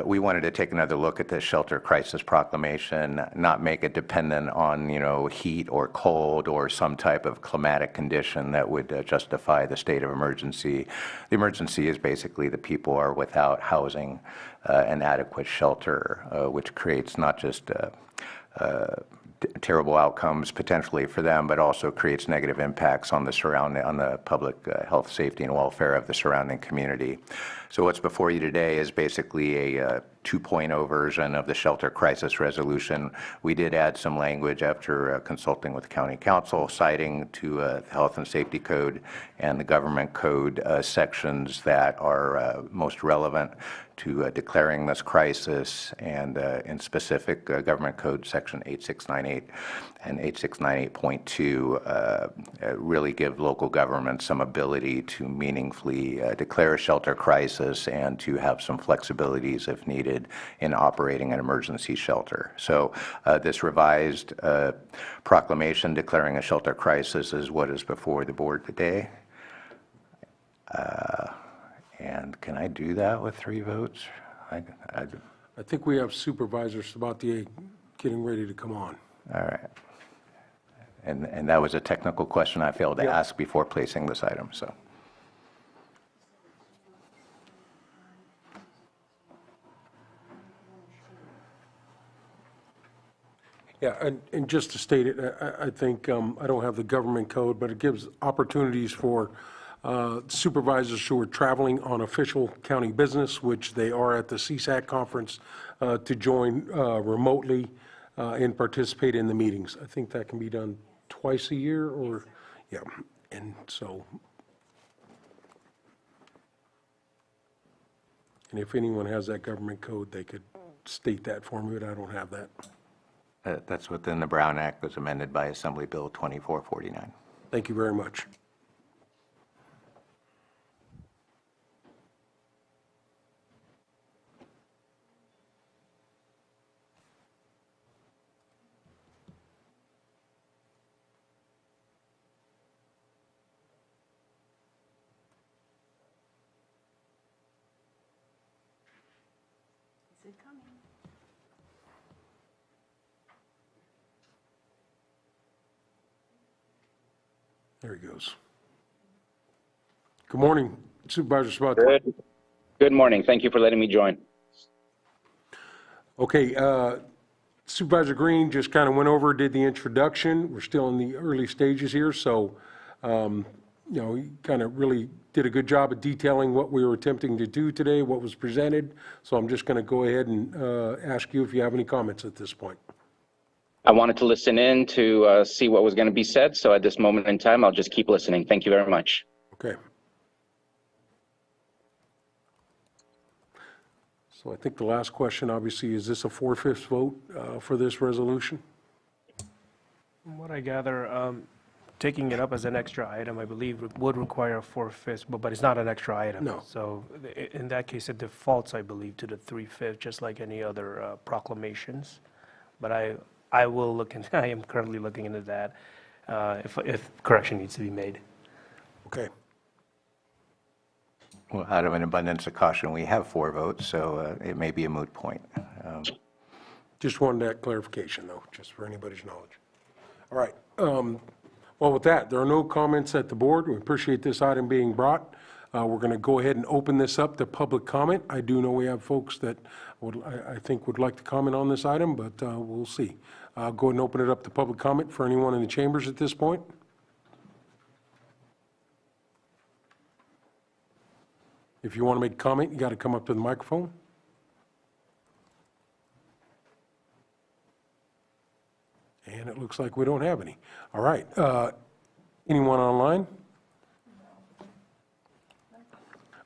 Speaker 5: We wanted to take another look at the shelter crisis proclamation, not make it dependent on, heat or cold or some type of climatic condition that would justify the state of emergency. The emergency is basically the people are without housing and adequate shelter, which creates not just terrible outcomes potentially for them, but also creates negative impacts on the public health, safety, and welfare of the surrounding community. So what's before you today is basically a 2.0 version of the shelter crisis resolution. We did add some language after consulting with County Council, citing to the Health and Safety Code and the Government Code sections that are most relevant to declaring this crisis, and in specific Government Code Section 8698 and 8698.2 really give local governments some ability to meaningfully declare a shelter crisis and to have some flexibilities if needed in operating an emergency shelter. So this revised proclamation declaring a shelter crisis is what is before the board today. And can I do that with 3 votes?
Speaker 1: I think we have Supervisor Sabatier getting ready to come on.
Speaker 5: All right. And that was a technical question I failed to ask before placing this item, so.
Speaker 1: Yeah, and just to state it, I think, I don't have the government code, but it gives opportunities for supervisors who are traveling on official county business, which they are at the CSAC conference, to join remotely and participate in the meetings. I think that can be done twice a year or, yeah, and so. And if anyone has that government code, they could state that for me, but I don't have that.
Speaker 5: That's within the Brown Act, was amended by Assembly Bill 2449.
Speaker 1: Thank you very much.
Speaker 3: Is it coming?
Speaker 1: There he goes. Good morning, Supervisor Sabatier.
Speaker 13: Good morning. Thank you for letting me join.
Speaker 1: Okay, Supervisor Green just kind of went over, did the introduction. We're still in the early stages here, so, he kind of really did a good job of detailing what we were attempting to do today, what was presented. So I'm just going to go ahead and ask you if you have any comments at this point.
Speaker 13: I wanted to listen in to see what was going to be said, so at this moment in time, I'll just keep listening. Thank you very much.
Speaker 1: Okay. So I think the last question, obviously, is this a 4/5 vote for this resolution?
Speaker 14: From what I gather, taking it up as an extra item, I believe, would require a 4/5, but it's not an extra item.
Speaker 1: No.
Speaker 14: So in that case, it defaults, I believe, to the 3/5, just like any other proclamations. But I will look into, I am currently looking into that, if correction needs to be made.
Speaker 1: Okay.
Speaker 5: Well, out of an abundance of caution, we have 4 votes, so it may be a moot point.
Speaker 1: Just wanted that clarification, though, just for anybody's knowledge. All right. Well, with that, there are no comments at the board. We appreciate this item being brought. We're going to go ahead and open this up to public comment. I do know we have folks that I think would like to comment on this item, but we'll see. Go ahead and open it up to public comment for anyone in the chambers at this point. If you want to make a comment, you got to come up to the microphone. And it looks like we don't have any. All right. Anyone online?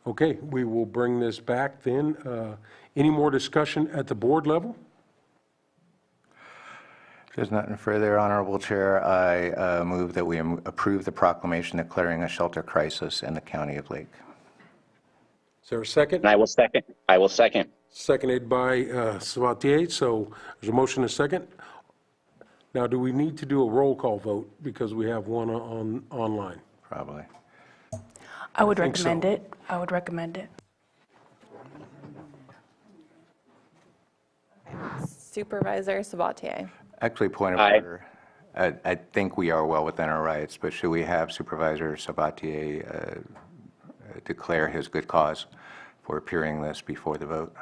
Speaker 1: Okay, we will bring this back then. Any more discussion at the board level?
Speaker 5: If there's nothing further, Honorable Chair, I move that we approve the proclamation declaring a shelter crisis in the County of Lake.
Speaker 1: Is there a second?
Speaker 13: And I will second. I will second.
Speaker 1: Seconded by Sabatier, so there's a motion and a second. Now, do we need to do a roll call vote because we have one online?
Speaker 5: Probably.
Speaker 3: I would
Speaker 1: think so.
Speaker 3: recommend it. I would recommend it.
Speaker 15: Supervisor Sabatier.
Speaker 5: Actually, point of
Speaker 13: Aye.
Speaker 5: order. I think we are well within our rights, but should we have Supervisor Sabatier declare his good cause for appearing this before the vote?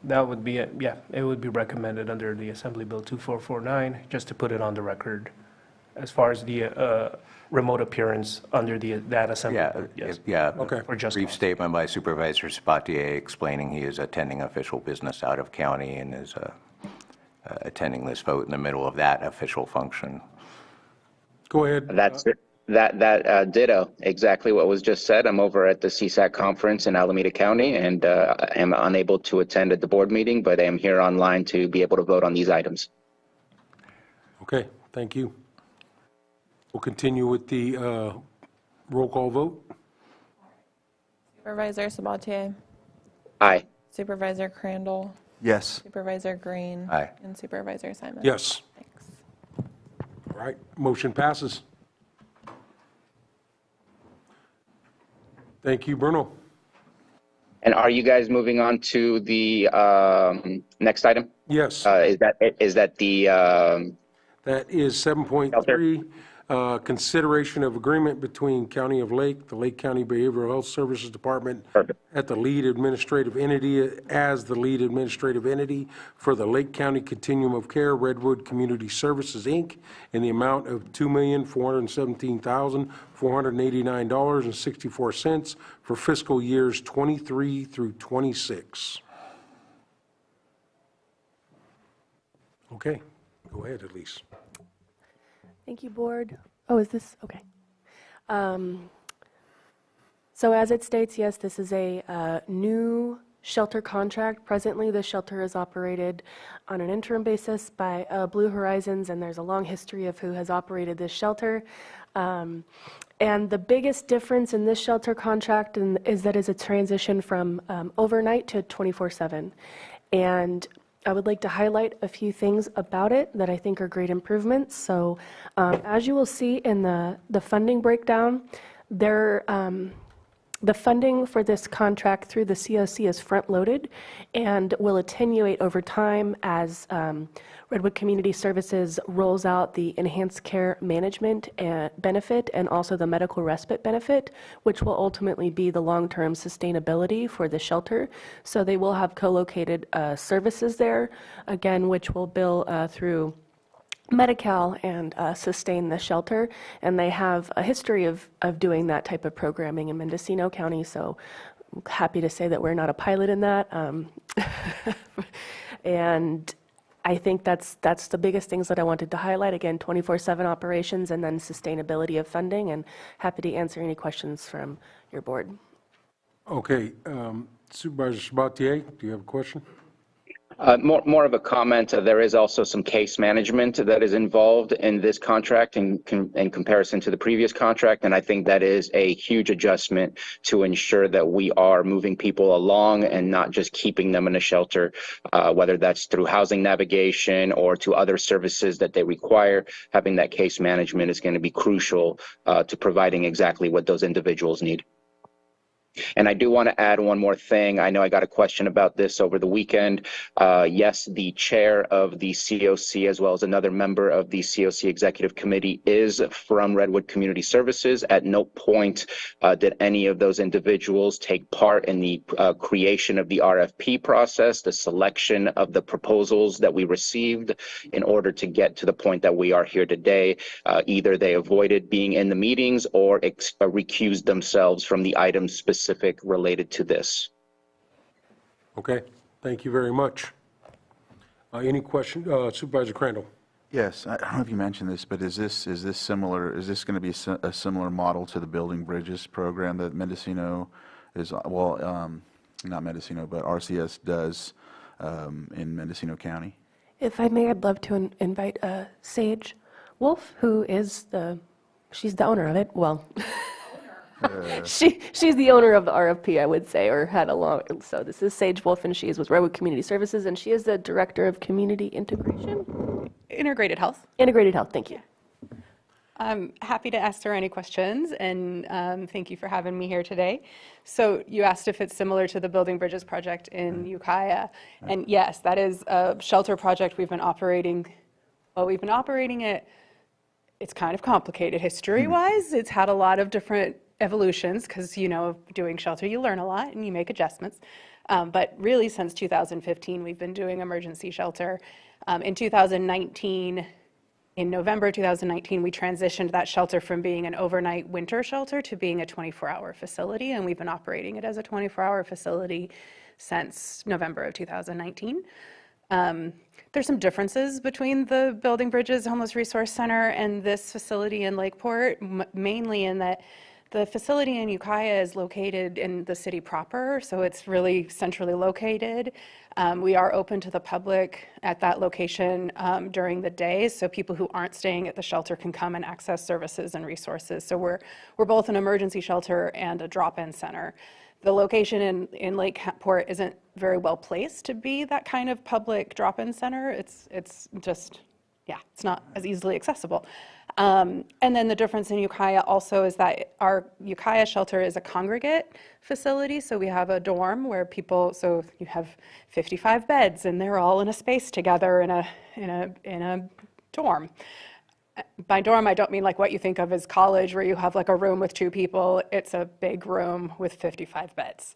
Speaker 14: That would be, yeah, it would be recommended under the Assembly Bill 2449, just to put it on the record as far as the remote appearance under that Assembly
Speaker 5: Yeah,
Speaker 14: Bill, yes.
Speaker 5: yeah.
Speaker 1: Okay.
Speaker 14: For just
Speaker 5: Brief
Speaker 14: cause.
Speaker 5: statement by Supervisor Sabatier explaining he is attending official business out of county and is attending this vote in the middle of that official function.
Speaker 1: Go ahead.
Speaker 13: That's it. That ditto, exactly what was just said. I'm over at the CSAC conference in Alameda County and am unable to attend at the board meeting, but I am here online to be able to vote on these items.
Speaker 1: Okay, thank you. We'll continue with the roll call vote.
Speaker 15: Supervisor Sabatier.
Speaker 13: Aye.
Speaker 15: Supervisor Crandall.
Speaker 2: Yes.
Speaker 15: Supervisor Green.
Speaker 5: Aye.
Speaker 15: And Supervisor Simon.
Speaker 1: Yes.
Speaker 15: Thanks.
Speaker 1: All right, motion passes. Thank you, Bruno.
Speaker 13: And are you guys moving on to the next item?
Speaker 1: Yes,
Speaker 13: Is that the
Speaker 1: that is 7.3, consideration of agreement between County of Lake, the Lake County Behavioral Health Services Department at the lead administrative entity, as the lead administrative entity for the Lake County Continuum of Care Redwood Community Services, Inc., in the amount of $2,417,489.64 for fiscal years 23 through 26. Okay, go ahead, Elise.
Speaker 16: Thank you, Board. Oh, is this, okay. So as it states, yes, this is a new shelter contract. Presently, the shelter is operated on an interim basis by Blue Horizons, and there's a long history of who has operated this shelter. And the biggest difference in this shelter contract is that it's a transition from overnight to 24/7. And I would like to highlight a few things about it that I think are great improvements. So as you will see in the funding breakdown, the funding for this contract through the COC is front-loaded and will attenuate over time as Redwood Community Services rolls out the enhanced care management benefit and also the medical respite benefit, which will ultimately be the long-term sustainability for the shelter. So they will have co-located services there, again, which will bill through Medi-Cal and sustain the shelter, and they have a history of doing that type of programming in Mendocino County, so I'm happy to say that we're not a pilot in that. And I think that's the biggest things that I wanted to highlight. Again, 24/7 operations and then sustainability of funding, and happy to answer any questions from your board.
Speaker 1: Okay, Supervisor Sabatier, do you have a question?
Speaker 13: More of a comment. There is also some case management that is involved in this contract in comparison to the previous contract, and I think that is a huge adjustment to ensure that we are moving people along and not just keeping them in a shelter, whether that's through housing navigation or to other services that they require. Having that case management is going to be crucial to providing exactly what those individuals need. And I do want to add one more thing. I know I got a question about this over the weekend. Yes, the chair of the COC, as well as another member of the COC Executive Committee, is from Redwood Community Services. At no point did any of those individuals take part in the creation of the RFP process, the selection of the proposals that we received in order to get to the point that we are here today. Either they avoided being in the meetings or recused themselves from the items specific related to this.
Speaker 1: Okay, thank you very much. Any question, Supervisor Crandall?
Speaker 2: Yes, I don't know if you mentioned this, but is this similar, is this going to be a similar model to the Building Bridges program that Mendocino is, well, not Mendocino, but RCS does in Mendocino County?
Speaker 16: If I may, I'd love to invite Sage Wolf, who is she's the owner of it. Well, she's the owner of the RFP, I would say, or had a long. So this is Sage Wolf, and she is with Redwood Community Services, and she is the Director of Community Integration.
Speaker 17: Integrated Health.
Speaker 16: Integrated Health, thank you.
Speaker 17: I'm happy to answer any questions, and thank you for having me here today. So you asked if it's similar to the Building Bridges project in Ukiah, and yes, that is a shelter project we've been operating. Well, we've been operating it. It's kind of complicated history-wise. It's had a lot of different evolutions because, you know, doing shelter, you learn a lot and you make adjustments. But really, since 2015, we've been doing emergency shelter. In 2019, in November 2019, we transitioned that shelter from being an overnight winter shelter to being a 24-hour facility, and we've been operating it as a 24-hour facility since November of 2019. There's some differences between the Building Bridges Homeless Resource Center and this facility in Lakeport, mainly in that the facility in Ukiah is located in the city proper, so it's really centrally located. We are open to the public at that location during the day, so people who aren't staying at the shelter can come and access services and resources. So we're both an emergency shelter and a drop-in center. The location in Lakeport isn't very well placed to be that kind of public drop-in center. It's just, yeah, it's not as easily accessible. And then the difference in Ukiah also is that our Ukiah shelter is a congregate facility, so we have a dorm where people, so you have 55 beds and they're all in a space together in a dorm. By dorm, I don't mean like what you think of as college where you have like a room with 2 people. It's a big room with 55 beds.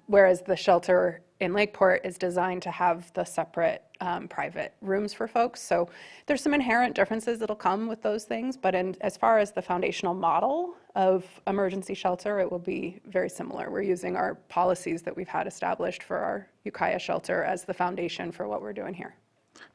Speaker 17: Whereas the shelter in Lakeport is designed to have the separate private rooms for folks. So there's some inherent differences that'll come with those things, but as far as the foundational model of emergency shelter, it will be very similar. We're using our policies that we've had established for our Ukiah shelter as the foundation for what we're doing here.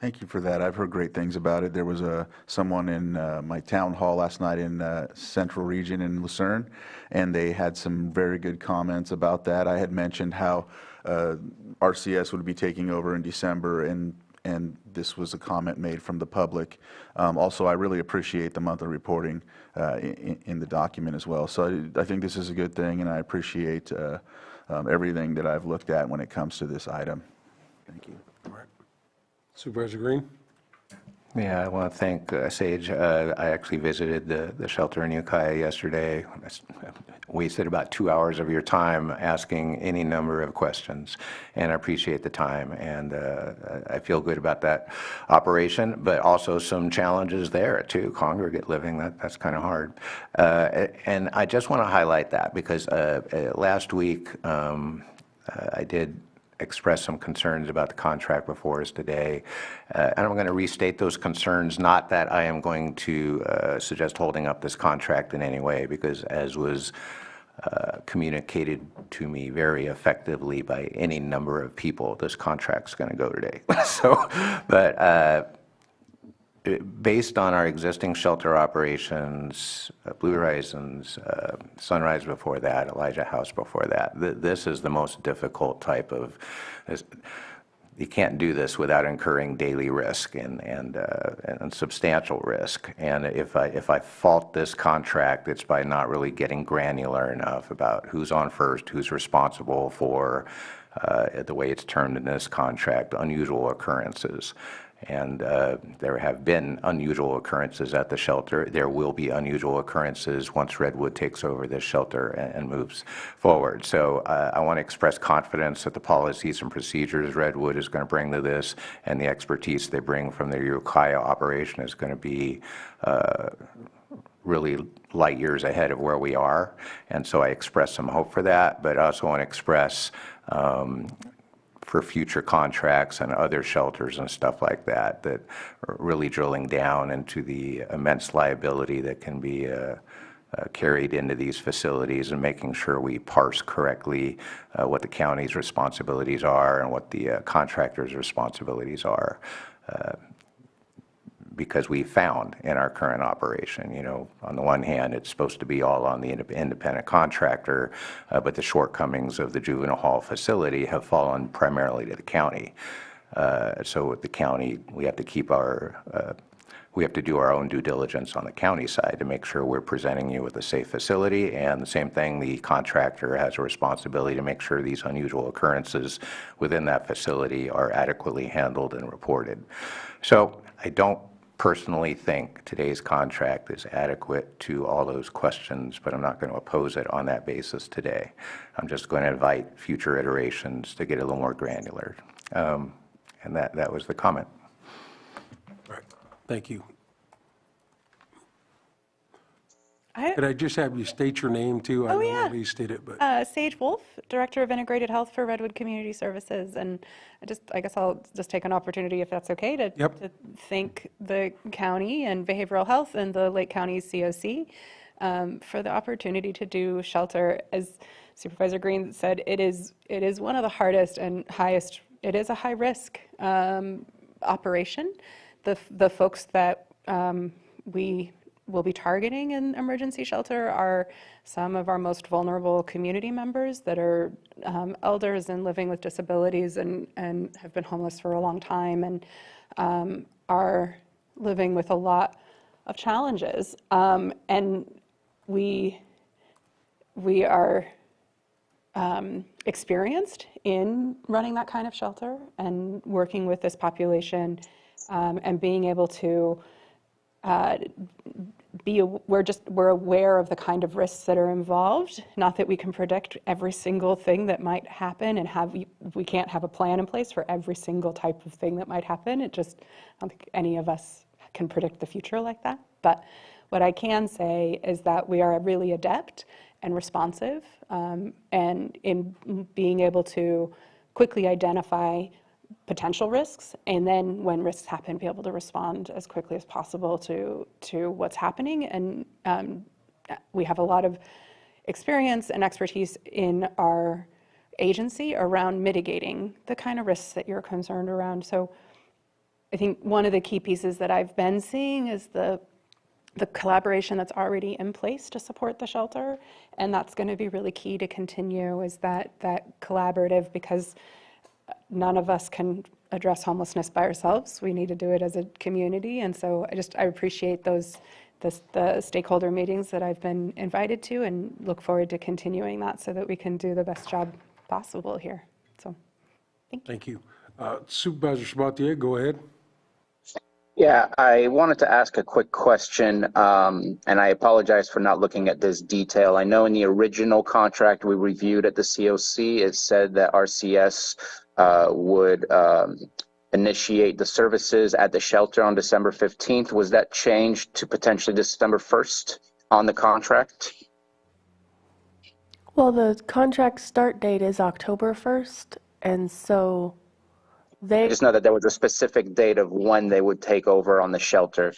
Speaker 2: Thank you for that. I've heard great things about it. There was someone in my town hall last night in Central Region in Lucerne, and they had some very good comments about that. I had mentioned how RCS would be taking over in December, and this was a comment made from the public. Also, I really appreciate the monthly reporting in the document as well. So I think this is a good thing, and I appreciate everything that I've looked at when it comes to this item. Thank you.
Speaker 1: All right. Supervisor Green?
Speaker 5: Yeah, I want to thank Sage. I actually visited the shelter in Ukiah yesterday. I wasted about 2 hours of your time asking any number of questions, and I appreciate the time, and I feel good about that operation, but also some challenges there too. Congregate living, that's kind of hard. And I just want to highlight that because last week I did express some concerns about the contract before us today. And I'm going to restate those concerns, not that I am going to suggest holding up this contract in any way, because as was communicated to me very effectively by any number of people, this contract's going to go today. So, but based on our existing shelter operations, Blue Horizons, Sunrise before that, Elijah House before that, this is the most difficult type of, you can't do this without incurring daily risk and substantial risk. And if I fault this contract, it's by not really getting granular enough about who's on first, who's responsible for, the way it's termed in this contract, unusual occurrences. And there have been unusual occurrences at the shelter. There will be unusual occurrences once Redwood takes over this shelter and moves forward. So I want to express confidence that the policies and procedures Redwood is going to bring to this and the expertise they bring from their Ukiah operation is going to be really light years ahead of where we are. And so I express some hope for that, but I also want to express for future contracts and other shelters and stuff like that, that are really drilling down into the immense liability that can be carried into these facilities and making sure we parse correctly what the county's responsibilities are and what the contractor's responsibilities are. Because we found in our current operation, you know, on the one hand, it's supposed to be all on the independent contractor, but the shortcomings of the juvenile hall facility have fallen primarily to the county. So with the county, we have to keep our, we have to do our own due diligence on the county side to make sure we're presenting you with a safe facility. And the same thing, the contractor has a responsibility to make sure these unusual occurrences within that facility are adequately handled and reported. So I don't personally think today's contract is adequate to all those questions, but I'm not going to oppose it on that basis today. I'm just going to invite future iterations to get a little more granular. And that was the comment.
Speaker 1: All right, thank you.
Speaker 17: I-
Speaker 1: Could I just have you state your name too? I
Speaker 17: Oh,
Speaker 1: know
Speaker 17: yeah.
Speaker 1: Elise did it, but.
Speaker 17: Sage Wolf, Director of Integrated Health for Redwood Community Services. And I guess I'll just take an opportunity, if that's okay, to thank the county and behavioral health and the Lake County COC for the opportunity to do shelter. As Supervisor Green said, it is one of the hardest and highest, it is a high risk operation. The folks that we will be targeting in emergency shelter are some of our most vulnerable community members that are elders and living with disabilities and have been homeless for a long time and are living with a lot of challenges. And we are experienced in running that kind of shelter and working with this population and being able to we're aware of the kind of risks that are involved. Not that we can predict every single thing that might happen and we can't have a plan in place for every single type of thing that might happen. I don't think any of us can predict the future like that. But what I can say is that we are really adept and responsive and in being able to quickly identify potential risks, and then when risks happen, be able to respond as quickly as possible to what's happening. And we have a lot of experience and expertise in our agency around mitigating the kind of risks that you're concerned around. So I think one of the key pieces that I've been seeing is the collaboration that's already in place to support the shelter, and that's going to be really key to continue, is that collaborative, because none of us can address homelessness by ourselves. We need to do it as a community. And so I appreciate the stakeholder meetings that I've been invited to, and look forward to continuing that so that we can do the best job possible here. So thank you.
Speaker 1: Supervisor Sabatier, go ahead.
Speaker 13: Yeah, I wanted to ask a quick question, and I apologize for not looking at this detail. I know in the original contract we reviewed at the COC, it said that RCS would initiate the services at the shelter on December 15th. Was that changed to potentially December 1st on the contract?
Speaker 16: Well, the contract start date is October 1st, and so
Speaker 13: I just know that there was a specific date of when they would take over on the shelter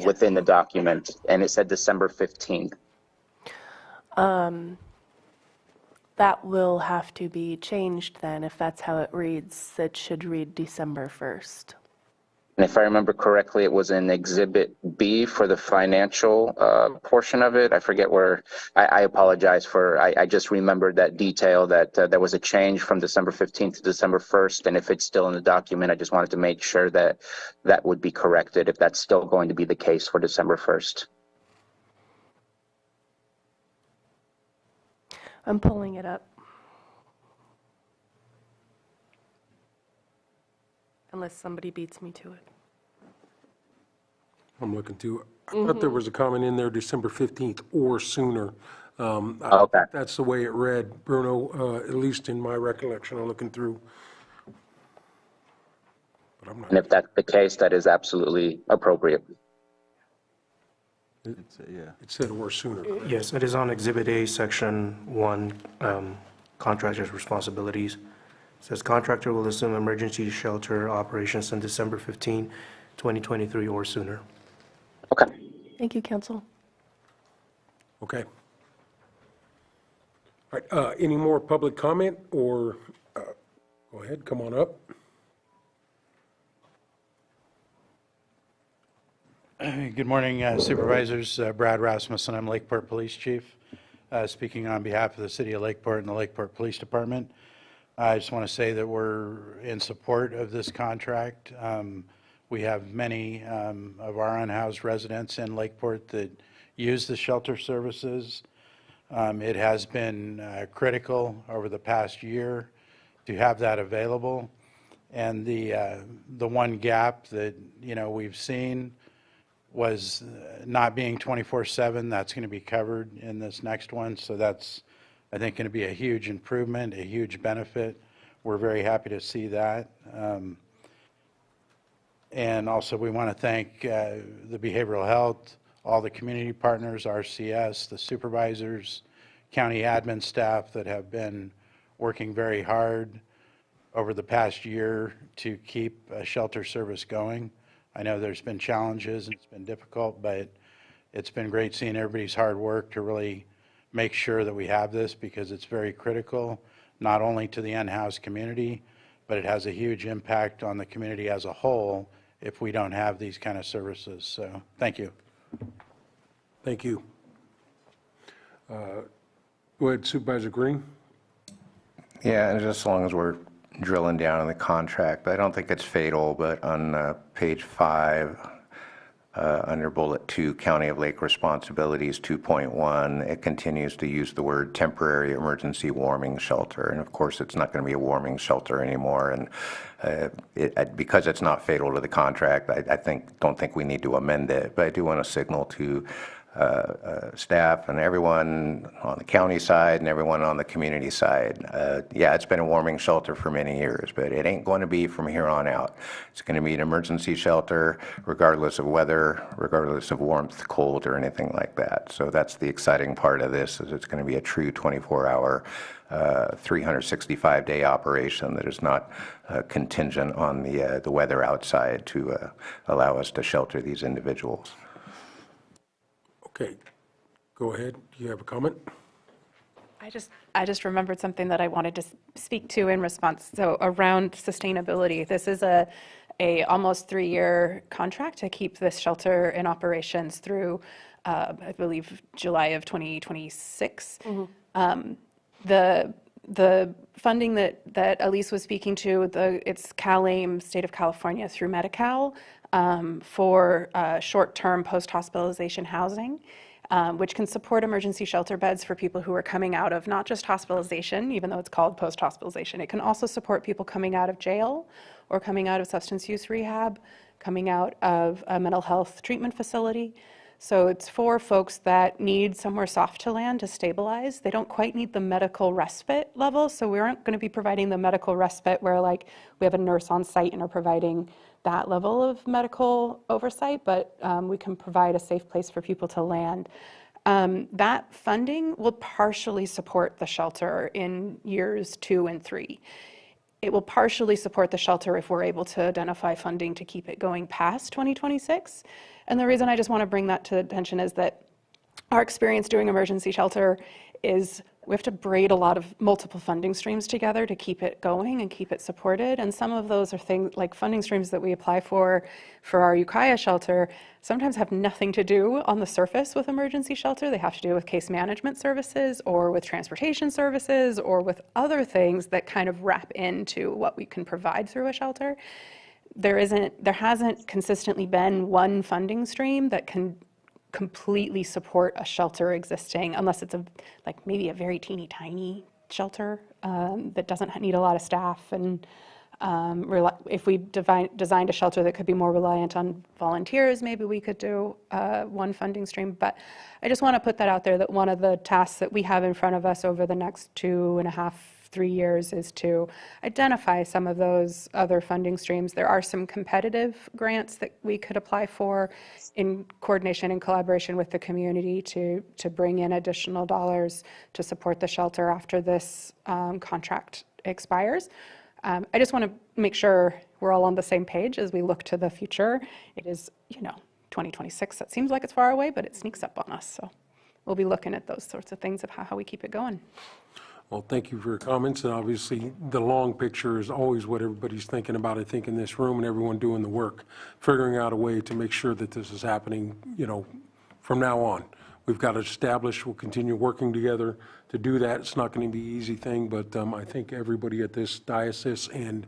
Speaker 13: within the document, and it said December 15th.
Speaker 16: That will have to be changed then. If that's how it reads, it should read December 1st.
Speaker 13: And if I remember correctly, it was in Exhibit B for the financial portion of it. I forget where. I apologize for, I just remembered that detail, that there was a change from December 15th to December 1st. And if it's still in the document, I just wanted to make sure that that would be corrected if that's still going to be the case for December 1st.
Speaker 16: I'm pulling it up. unless somebody beats me to it.
Speaker 1: I'm looking to, I thought there was a comment in there, December 15th or sooner.
Speaker 13: Okay.
Speaker 1: That's the way it read, Bruno, at least in my recollection, I'm looking through. But I'm not,
Speaker 13: And if that's the case, that is absolutely appropriate.
Speaker 2: Yeah.
Speaker 1: it said or sooner.
Speaker 14: Yes, it is on Exhibit A, Section 1, Contractor's Responsibilities. It says contractor will assume emergency shelter operations on December 15, 2023 or sooner.
Speaker 13: Okay.
Speaker 16: Thank you, Council.
Speaker 1: Okay. All right, any more public comment, or, go ahead, come on up.
Speaker 18: Good morning, Supervisors. Brad Rasmussen, I'm Lakeport Police Chief, speaking on behalf of the City of Lakeport and the Lakeport Police Department. I just want to say that we're in support of this contract. We have many of our unhoused residents in Lakeport that use the shelter services. It has been critical over the past year to have that available. And the one gap that, we've seen was not being 24/7. That's going to be covered in this next one. So that's, I think, going to be a huge improvement, a huge benefit. We're very happy to see that. And also we want to thank the behavioral health, all the community partners, RCS, the supervisors, county admin staff that have been working very hard over the past year to keep a shelter service going. I know there's been challenges and it's been difficult, but it's been great seeing everybody's hard work to really make sure that we have this, because it's very critical, not only to the unhoused community, but it has a huge impact on the community as a whole if we don't have these kind of services. So thank you.
Speaker 1: Thank you. Go ahead, Supervisor Green.
Speaker 5: Yeah, and just as long as we're drilling down on the contract, I don't think it's fatal, but on page 5, under bullet 2, County of Lake Responsibilities 2.1, it continues to use the word temporary emergency warming shelter. And of course, it's not going to be a warming shelter anymore. And because it's not fatal to the contract, I don't think we need to amend it. But I do want to signal to staff and everyone on the county side and everyone on the community side. Yeah, it's been a warming shelter for many years, but it ain't going to be from here on out. It's going to be an emergency shelter regardless of weather, regardless of warmth, cold, or anything like that. So that's the exciting part of this, is it's going to be a true 24-hour 365-day operation that is not contingent on the weather outside to allow us to shelter these individuals.
Speaker 1: Okay, go ahead. Do you have a comment?
Speaker 17: I just remembered something that I wanted to speak to in response. So around sustainability, this is a almost 3-year contract to keep this shelter in operations through, I believe, July of 2026. The funding that Elise was speaking to, it's CalAIM, State of California, through Medi-Cal, for short-term post-hospitalization housing, which can support emergency shelter beds for people who are coming out of not just hospitalization, even though it's called post-hospitalization. It can also support people coming out of jail or coming out of substance use rehab, coming out of a mental health treatment facility. So it's for folks that need somewhere soft to land to stabilize. They don't quite need the medical respite level, so we aren't going to be providing the medical respite where like we have a nurse on site and are providing that level of medical oversight, but we can provide a safe place for people to land. That funding will partially support the shelter in years 2 and 3. It will partially support the shelter if we're able to identify funding to keep it going past 2026. And the reason I just want to bring that to attention is that our experience doing emergency shelter is we have to braid a lot of multiple funding streams together to keep it going and keep it supported. And some of those are things like funding streams that we apply for our Ukiah shelter sometimes have nothing to do on the surface with emergency shelter. They have to do with case management services or with transportation services or with other things that kind of wrap into what we can provide through a shelter. There hasn't consistently been one funding stream that can completely support a shelter existing, unless it's maybe a very teeny tiny shelter that doesn't need a lot of staff and If we designed a shelter that could be more reliant on volunteers, maybe we could do one funding stream. But I just want to put that out there, that one of the tasks that we have in front of us over the next 2.5, 3 years is to identify some of those other funding streams. There are some competitive grants that we could apply for in coordination and collaboration with the community to bring in additional dollars to support the shelter after this contract expires. I just want to make sure we're all on the same page as we look to the future. It is, 2026. That seems like it's far away, but it sneaks up on us. So we'll be looking at those sorts of things of how we keep it going.
Speaker 1: Well, thank you for your comments, and obviously, the long picture is always what everybody's thinking about, I think, in this room, and everyone doing the work, figuring out a way to make sure that this is happening, from now on. We've got to establish, we'll continue working together to do that. It's not going to be an easy thing, but I think everybody at this diocese and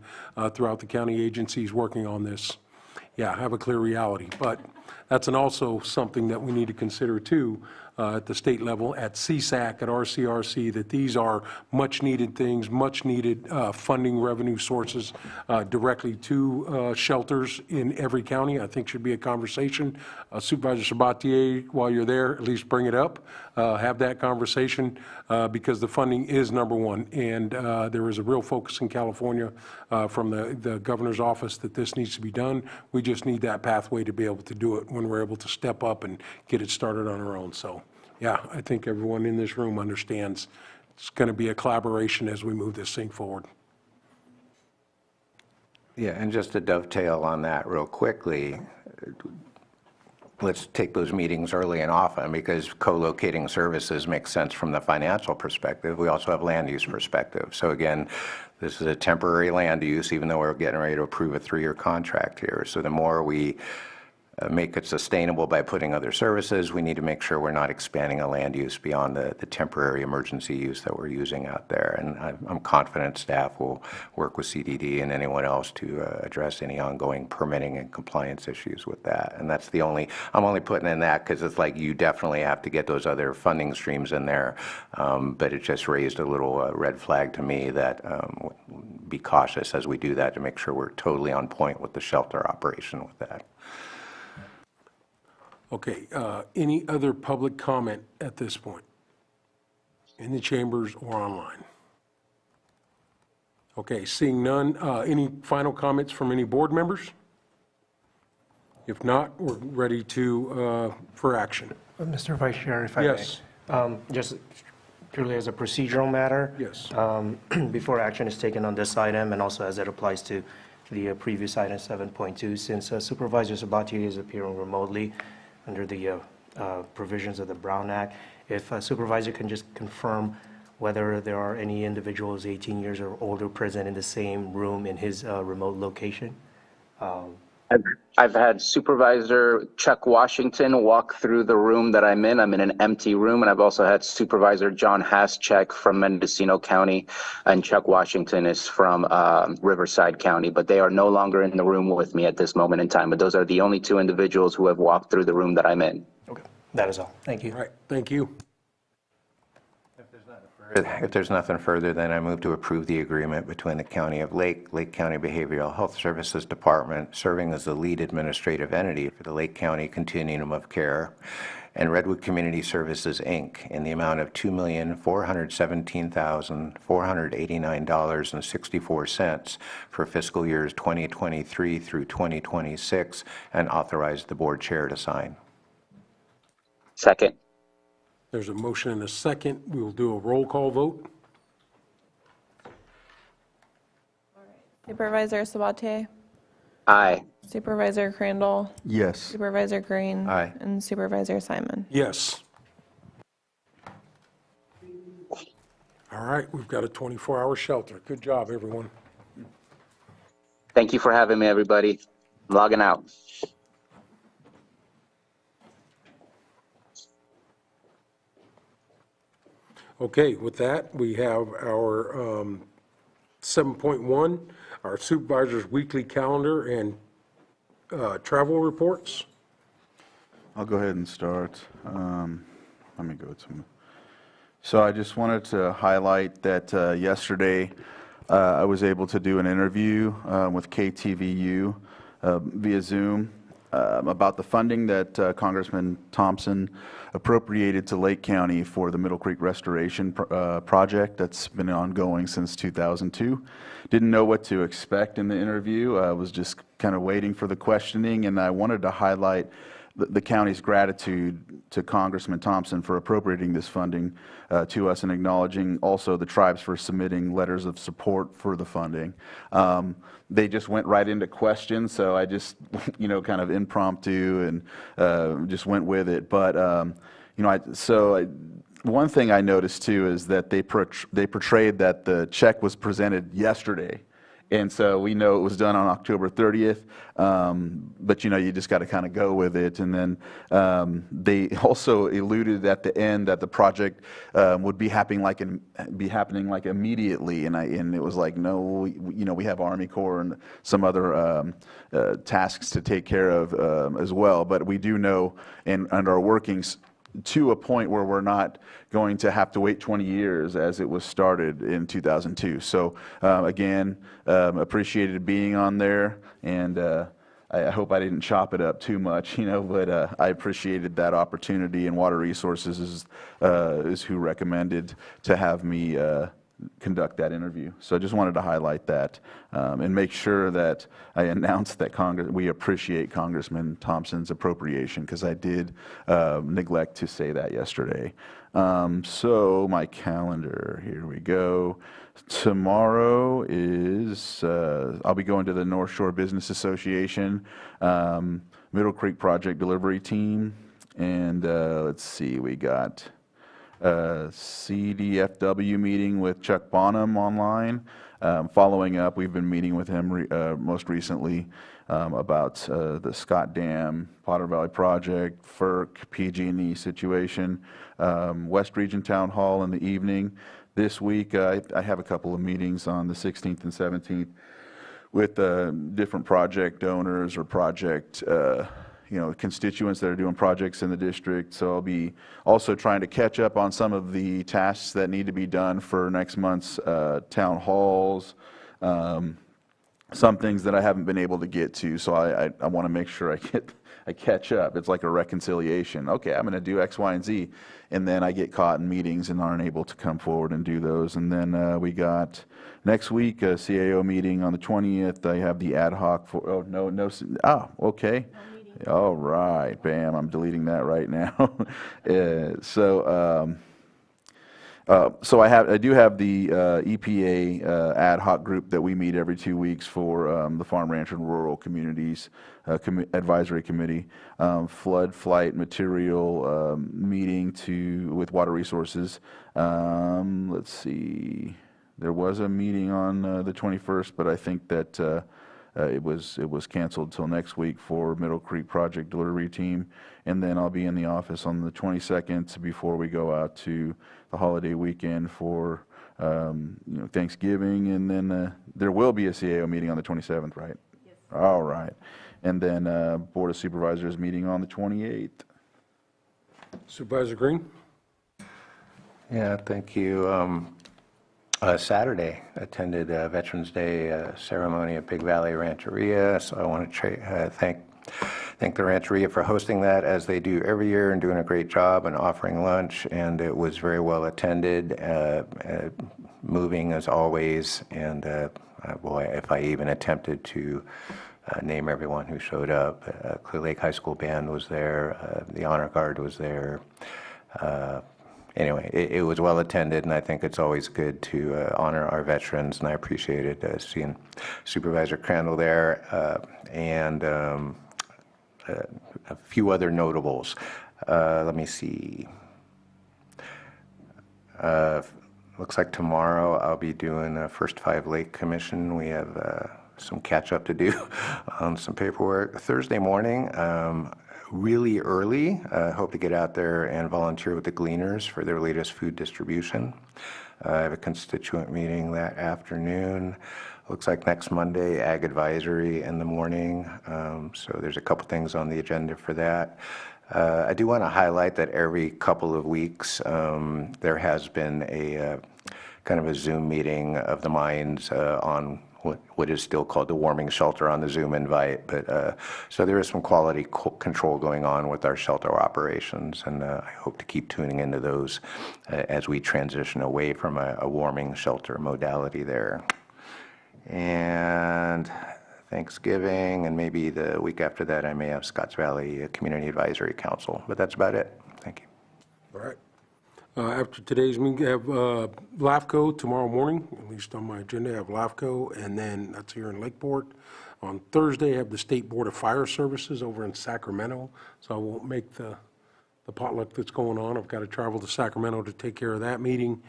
Speaker 1: throughout the county agencies working on this, have a clear reality. But that's also something that we need to consider, too, at the state level, at CSAC, at RCRC, that these are much-needed things, much-needed funding revenue sources directly to shelters in every county. I think should be a conversation. Supervisor Sabatier, while you're there, at least bring it up, have that conversation, because the funding is number one. And there is a real focus in California from the governor's office that this needs to be done. We just need that pathway to be able to do it when we're able to step up and get it started on our own. So, I think everyone in this room understands it's going to be a collaboration as we move this thing forward.
Speaker 5: Yeah, and just to dovetail on that real quickly, let's take those meetings early and often, because co-locating services makes sense from the financial perspective. We also have land use perspective. So again, this is a temporary land use, even though we're getting ready to approve a 3-year contract here. So the more we make it sustainable by putting other services, we need to make sure we're not expanding a land use beyond the temporary emergency use that we're using out there. And I'm confident staff will work with CDD and anyone else to address any ongoing permitting and compliance issues with that. And that's I'm only putting in that because it's like you definitely have to get those other funding streams in there. But it just raised a little red flag to me that be cautious as we do that to make sure we're totally on point with the shelter operation with that.
Speaker 1: Okay, any other public comment at this point? In the chambers or online? Okay, seeing none, any final comments from any board members? If not, we're ready for action.
Speaker 19: Mr. Vice Chair, if I may.
Speaker 1: Yes.
Speaker 19: Just purely as a procedural matter.
Speaker 1: Yes.
Speaker 19: Before action is taken on this item, and also as it applies to the previous item 7.2, since Supervisor Sabatier is appearing remotely under the provisions of the Brown Act, if a supervisor can just confirm whether there are any individuals 18 years or older present in the same room in his remote location.
Speaker 13: I've had Supervisor Chuck Washington walk through the room that I'm in. I'm in an empty room, and I've also had Supervisor John Haschek from Mendocino County, and Chuck Washington is from Riverside County, but they are no longer in the room with me at this moment in time. But those are the only 2 individuals who have walked through the room that I'm in.
Speaker 19: Okay, that is all. Thank you.
Speaker 1: All right, thank you.
Speaker 5: If there's nothing further, then I move to approve the agreement between the County of Lake County Behavioral Health Services Department, serving as the lead administrative entity for the Lake County Continuum of Care, and Redwood Community Services, Inc., in the amount of $2,417,489.64 for fiscal years 2023 through 2026, and authorize the board chair to sign.
Speaker 13: Second.
Speaker 1: There's a motion and a second. We will do a roll call vote.
Speaker 15: Supervisor Sabatier?
Speaker 13: Aye.
Speaker 15: Supervisor Crandall?
Speaker 2: Yes.
Speaker 15: Supervisor Green?
Speaker 5: Aye.
Speaker 15: And Supervisor Simon?
Speaker 1: Yes. All right, we've got a 24-hour shelter. Good job, everyone.
Speaker 13: Thank you for having me, everybody. I'm logging out.
Speaker 1: Okay, with that, we have our 7.1, our supervisor's weekly calendar and travel reports.
Speaker 2: I'll go ahead and start. Let me go to. So I just wanted to highlight that yesterday I was able to do an interview with KTVU via Zoom about the funding that Congressman Thompson appropriated to Lake County for the Middle Creek Restoration project that's been ongoing since 2002. Didn't know what to expect in the interview. I was just kind of waiting for the questioning, and I wanted to highlight the county's gratitude to Congressman Thompson for appropriating this funding to us and acknowledging also the tribes for submitting letters of support for the funding. They just went right into questions, so I just, kind of impromptu and just went with it. But, one thing I noticed too is that they portrayed that the check was presented yesterday. And so we know it was done on October 30th, but you just got to kind of go with it. And then they also alluded at the end that the project would be happening like immediately. And it was like, no, we have Army Corps and some other tasks to take care of as well. But we do know and are working to a point where we're not going to have to wait 20 years as it was started in 2002. So again, appreciated being on there, and I hope I didn't chop it up too much, but I appreciated that opportunity, and Water Resources is who recommended to have me conduct that interview. So I just wanted to highlight that and make sure that I announced that we appreciate Congressman Thompson's appropriation, because I did neglect to say that yesterday. So my calendar, here we go. Tomorrow is, I'll be going to the North Shore Business Association Middle Creek Project Delivery Team, and let's see, we got CDFW meeting with Chuck Bonham online. Following up, we've been meeting with him most recently about the Scott Dam, Potter Valley Project, FERC, PG&E situation, West Region Town Hall in the evening. This week, I have a couple of meetings on the 16th and 17th with different project owners or project constituents that are doing projects in the district. So I'll be also trying to catch up on some of the tasks that need to be done for next month's town halls, some things that I haven't been able to get to. So I want to make sure I catch up. It's like a reconciliation. Okay, I'm going to do X, Y, and Z, and then I get caught in meetings and aren't able to come forward and do those. And then we got next week a CAO meeting on the 20th. I have the ad hoc for, okay. All right, bam, I'm deleting that right now. So I do have the EPA ad hoc group that we meet every 2 weeks for the Farm, Ranch, and Rural Communities Advisory Committee, flood flight material meeting with Water Resources. Let's see, there was a meeting on the 21st, but I think that it was canceled till next week for Middle Creek Project Delivery Team. And then I'll be in the office on the 22nd before we go out to the holiday weekend for Thanksgiving. And then there will be a CAO meeting on the 27th, right? Yes. All right. And then Board of Supervisors meeting on the 28th.
Speaker 1: Supervisor Green?
Speaker 5: Yeah, thank you. Saturday, attended Veterans Day ceremony at Big Valley Rancheria, so I want to thank the Rancheria for hosting that, as they do every year, and doing a great job and offering lunch, and it was very well attended, moving as always, and boy, if I even attempted to name everyone who showed up. Clear Lake High School Band was there, the Honor Guard was there. Anyway, it was well attended, and I think it's always good to honor our veterans, and I appreciated seeing Supervisor Crandall there, and a few other notables. Let me see. Looks like tomorrow I'll be doing a First Five Lake Commission. We have some catch up to do on some paperwork. Thursday morning, really early. Hope to get out there and volunteer with the Gleaners for their latest food distribution. I have a constituent meeting that afternoon. Looks like next Monday, Ag Advisory in the morning. So there's a couple things on the agenda for that. I do want to highlight that every couple of weeks there has been a kind of a Zoom meeting of the minds on what is still called the warming shelter on the Zoom invite. But so there is some quality control going on with our shelter operations, and I hope to keep tuning into those as we transition away from a warming shelter modality there. And Thanksgiving, and maybe the week after that, I may have Scotts Valley Community Advisory Council, but that's about it. Thank you.
Speaker 1: All right. After today's meeting, I have LAFCO tomorrow morning, at least on my agenda, I have LAFCO, and then that's here in Lakeport. On Thursday, I have the State Board of Fire Services over in Sacramento, so I won't make the potluck that's going on. I've got to travel to Sacramento to take care of that meeting.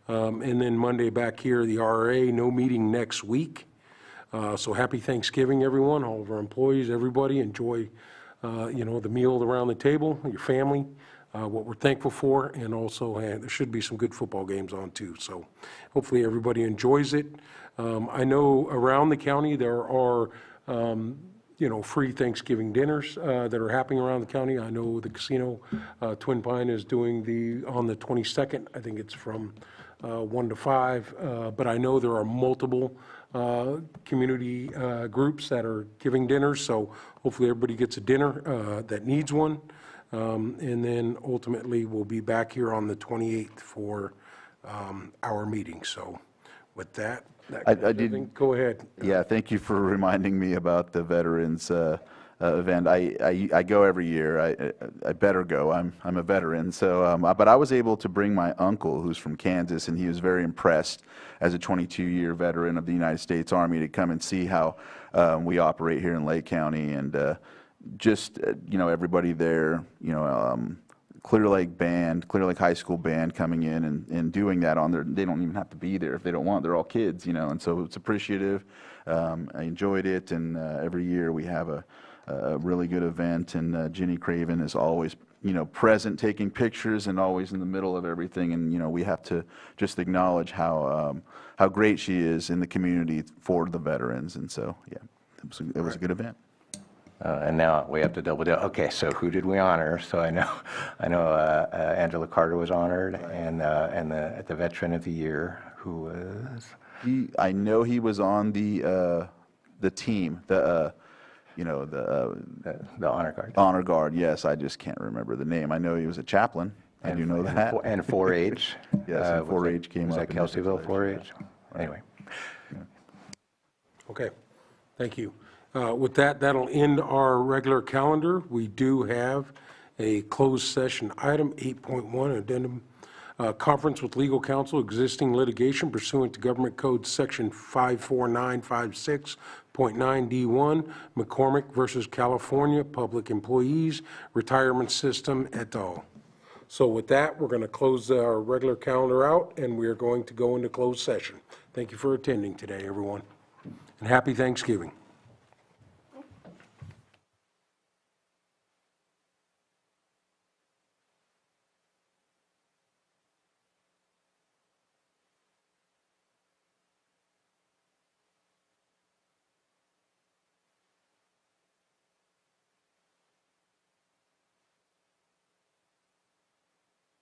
Speaker 1: And then Monday back here, the RRA, no meeting next week. So happy Thanksgiving, everyone, all of our employees, everybody. Enjoy, the meal around the table, your family. What we're thankful for, and also there should be some good football games on too. So hopefully everybody enjoys it. I know around the county there are, free Thanksgiving dinners that are happening around the county. I know the casino, Twin Pine, is doing on the 22nd. I think it's from 1 to 5. But I know there are multiple community groups that are giving dinners. So hopefully everybody gets a dinner that needs one. And then ultimately, we'll be back here on the 28th for our meeting. So with that, go ahead.
Speaker 2: Yeah, thank you for reminding me about the veterans event. I go every year. I better go. I'm a veteran. So, but I was able to bring my uncle, who's from Kansas, and he was very impressed as a 22-year veteran of the United States Army to come and see how we operate here in Lake County. And just, everybody there, Clear Lake Band, Clear Lake High School Band coming in and doing that on they don't even have to be there if they don't want. They're all kids, and so it's appreciative. I enjoyed it, and every year we have a really good event, and Jenny Craven is always, present, taking pictures, and always in the middle of everything, and, we have to just acknowledge how great she is in the community for the veterans, and so, yeah, it was a good event.
Speaker 5: And now we have to double down. Okay, so who did we honor? So I know Angela Carter was honored, and the Veteran of the Year, who was?
Speaker 2: I know he was on the team, the
Speaker 5: honor guard.
Speaker 2: Honor guard, yes. I just can't remember the name. I know he was a chaplain. I do know that.
Speaker 5: And 4-H.
Speaker 2: Yes, and 4-H came up.
Speaker 5: Was that Kelseyville 4-H? Anyway.
Speaker 1: Okay, thank you. With that, that'll end our regular calendar. We do have a closed session item, 8.1, addendum, conference with legal counsel, existing litigation pursuant to Government Code Section 54956.9D1, McCormick versus California Public Employees Retirement System et al. So with that, we're going to close our regular calendar out, and we are going to go into closed session. Thank you for attending today, everyone, and happy Thanksgiving.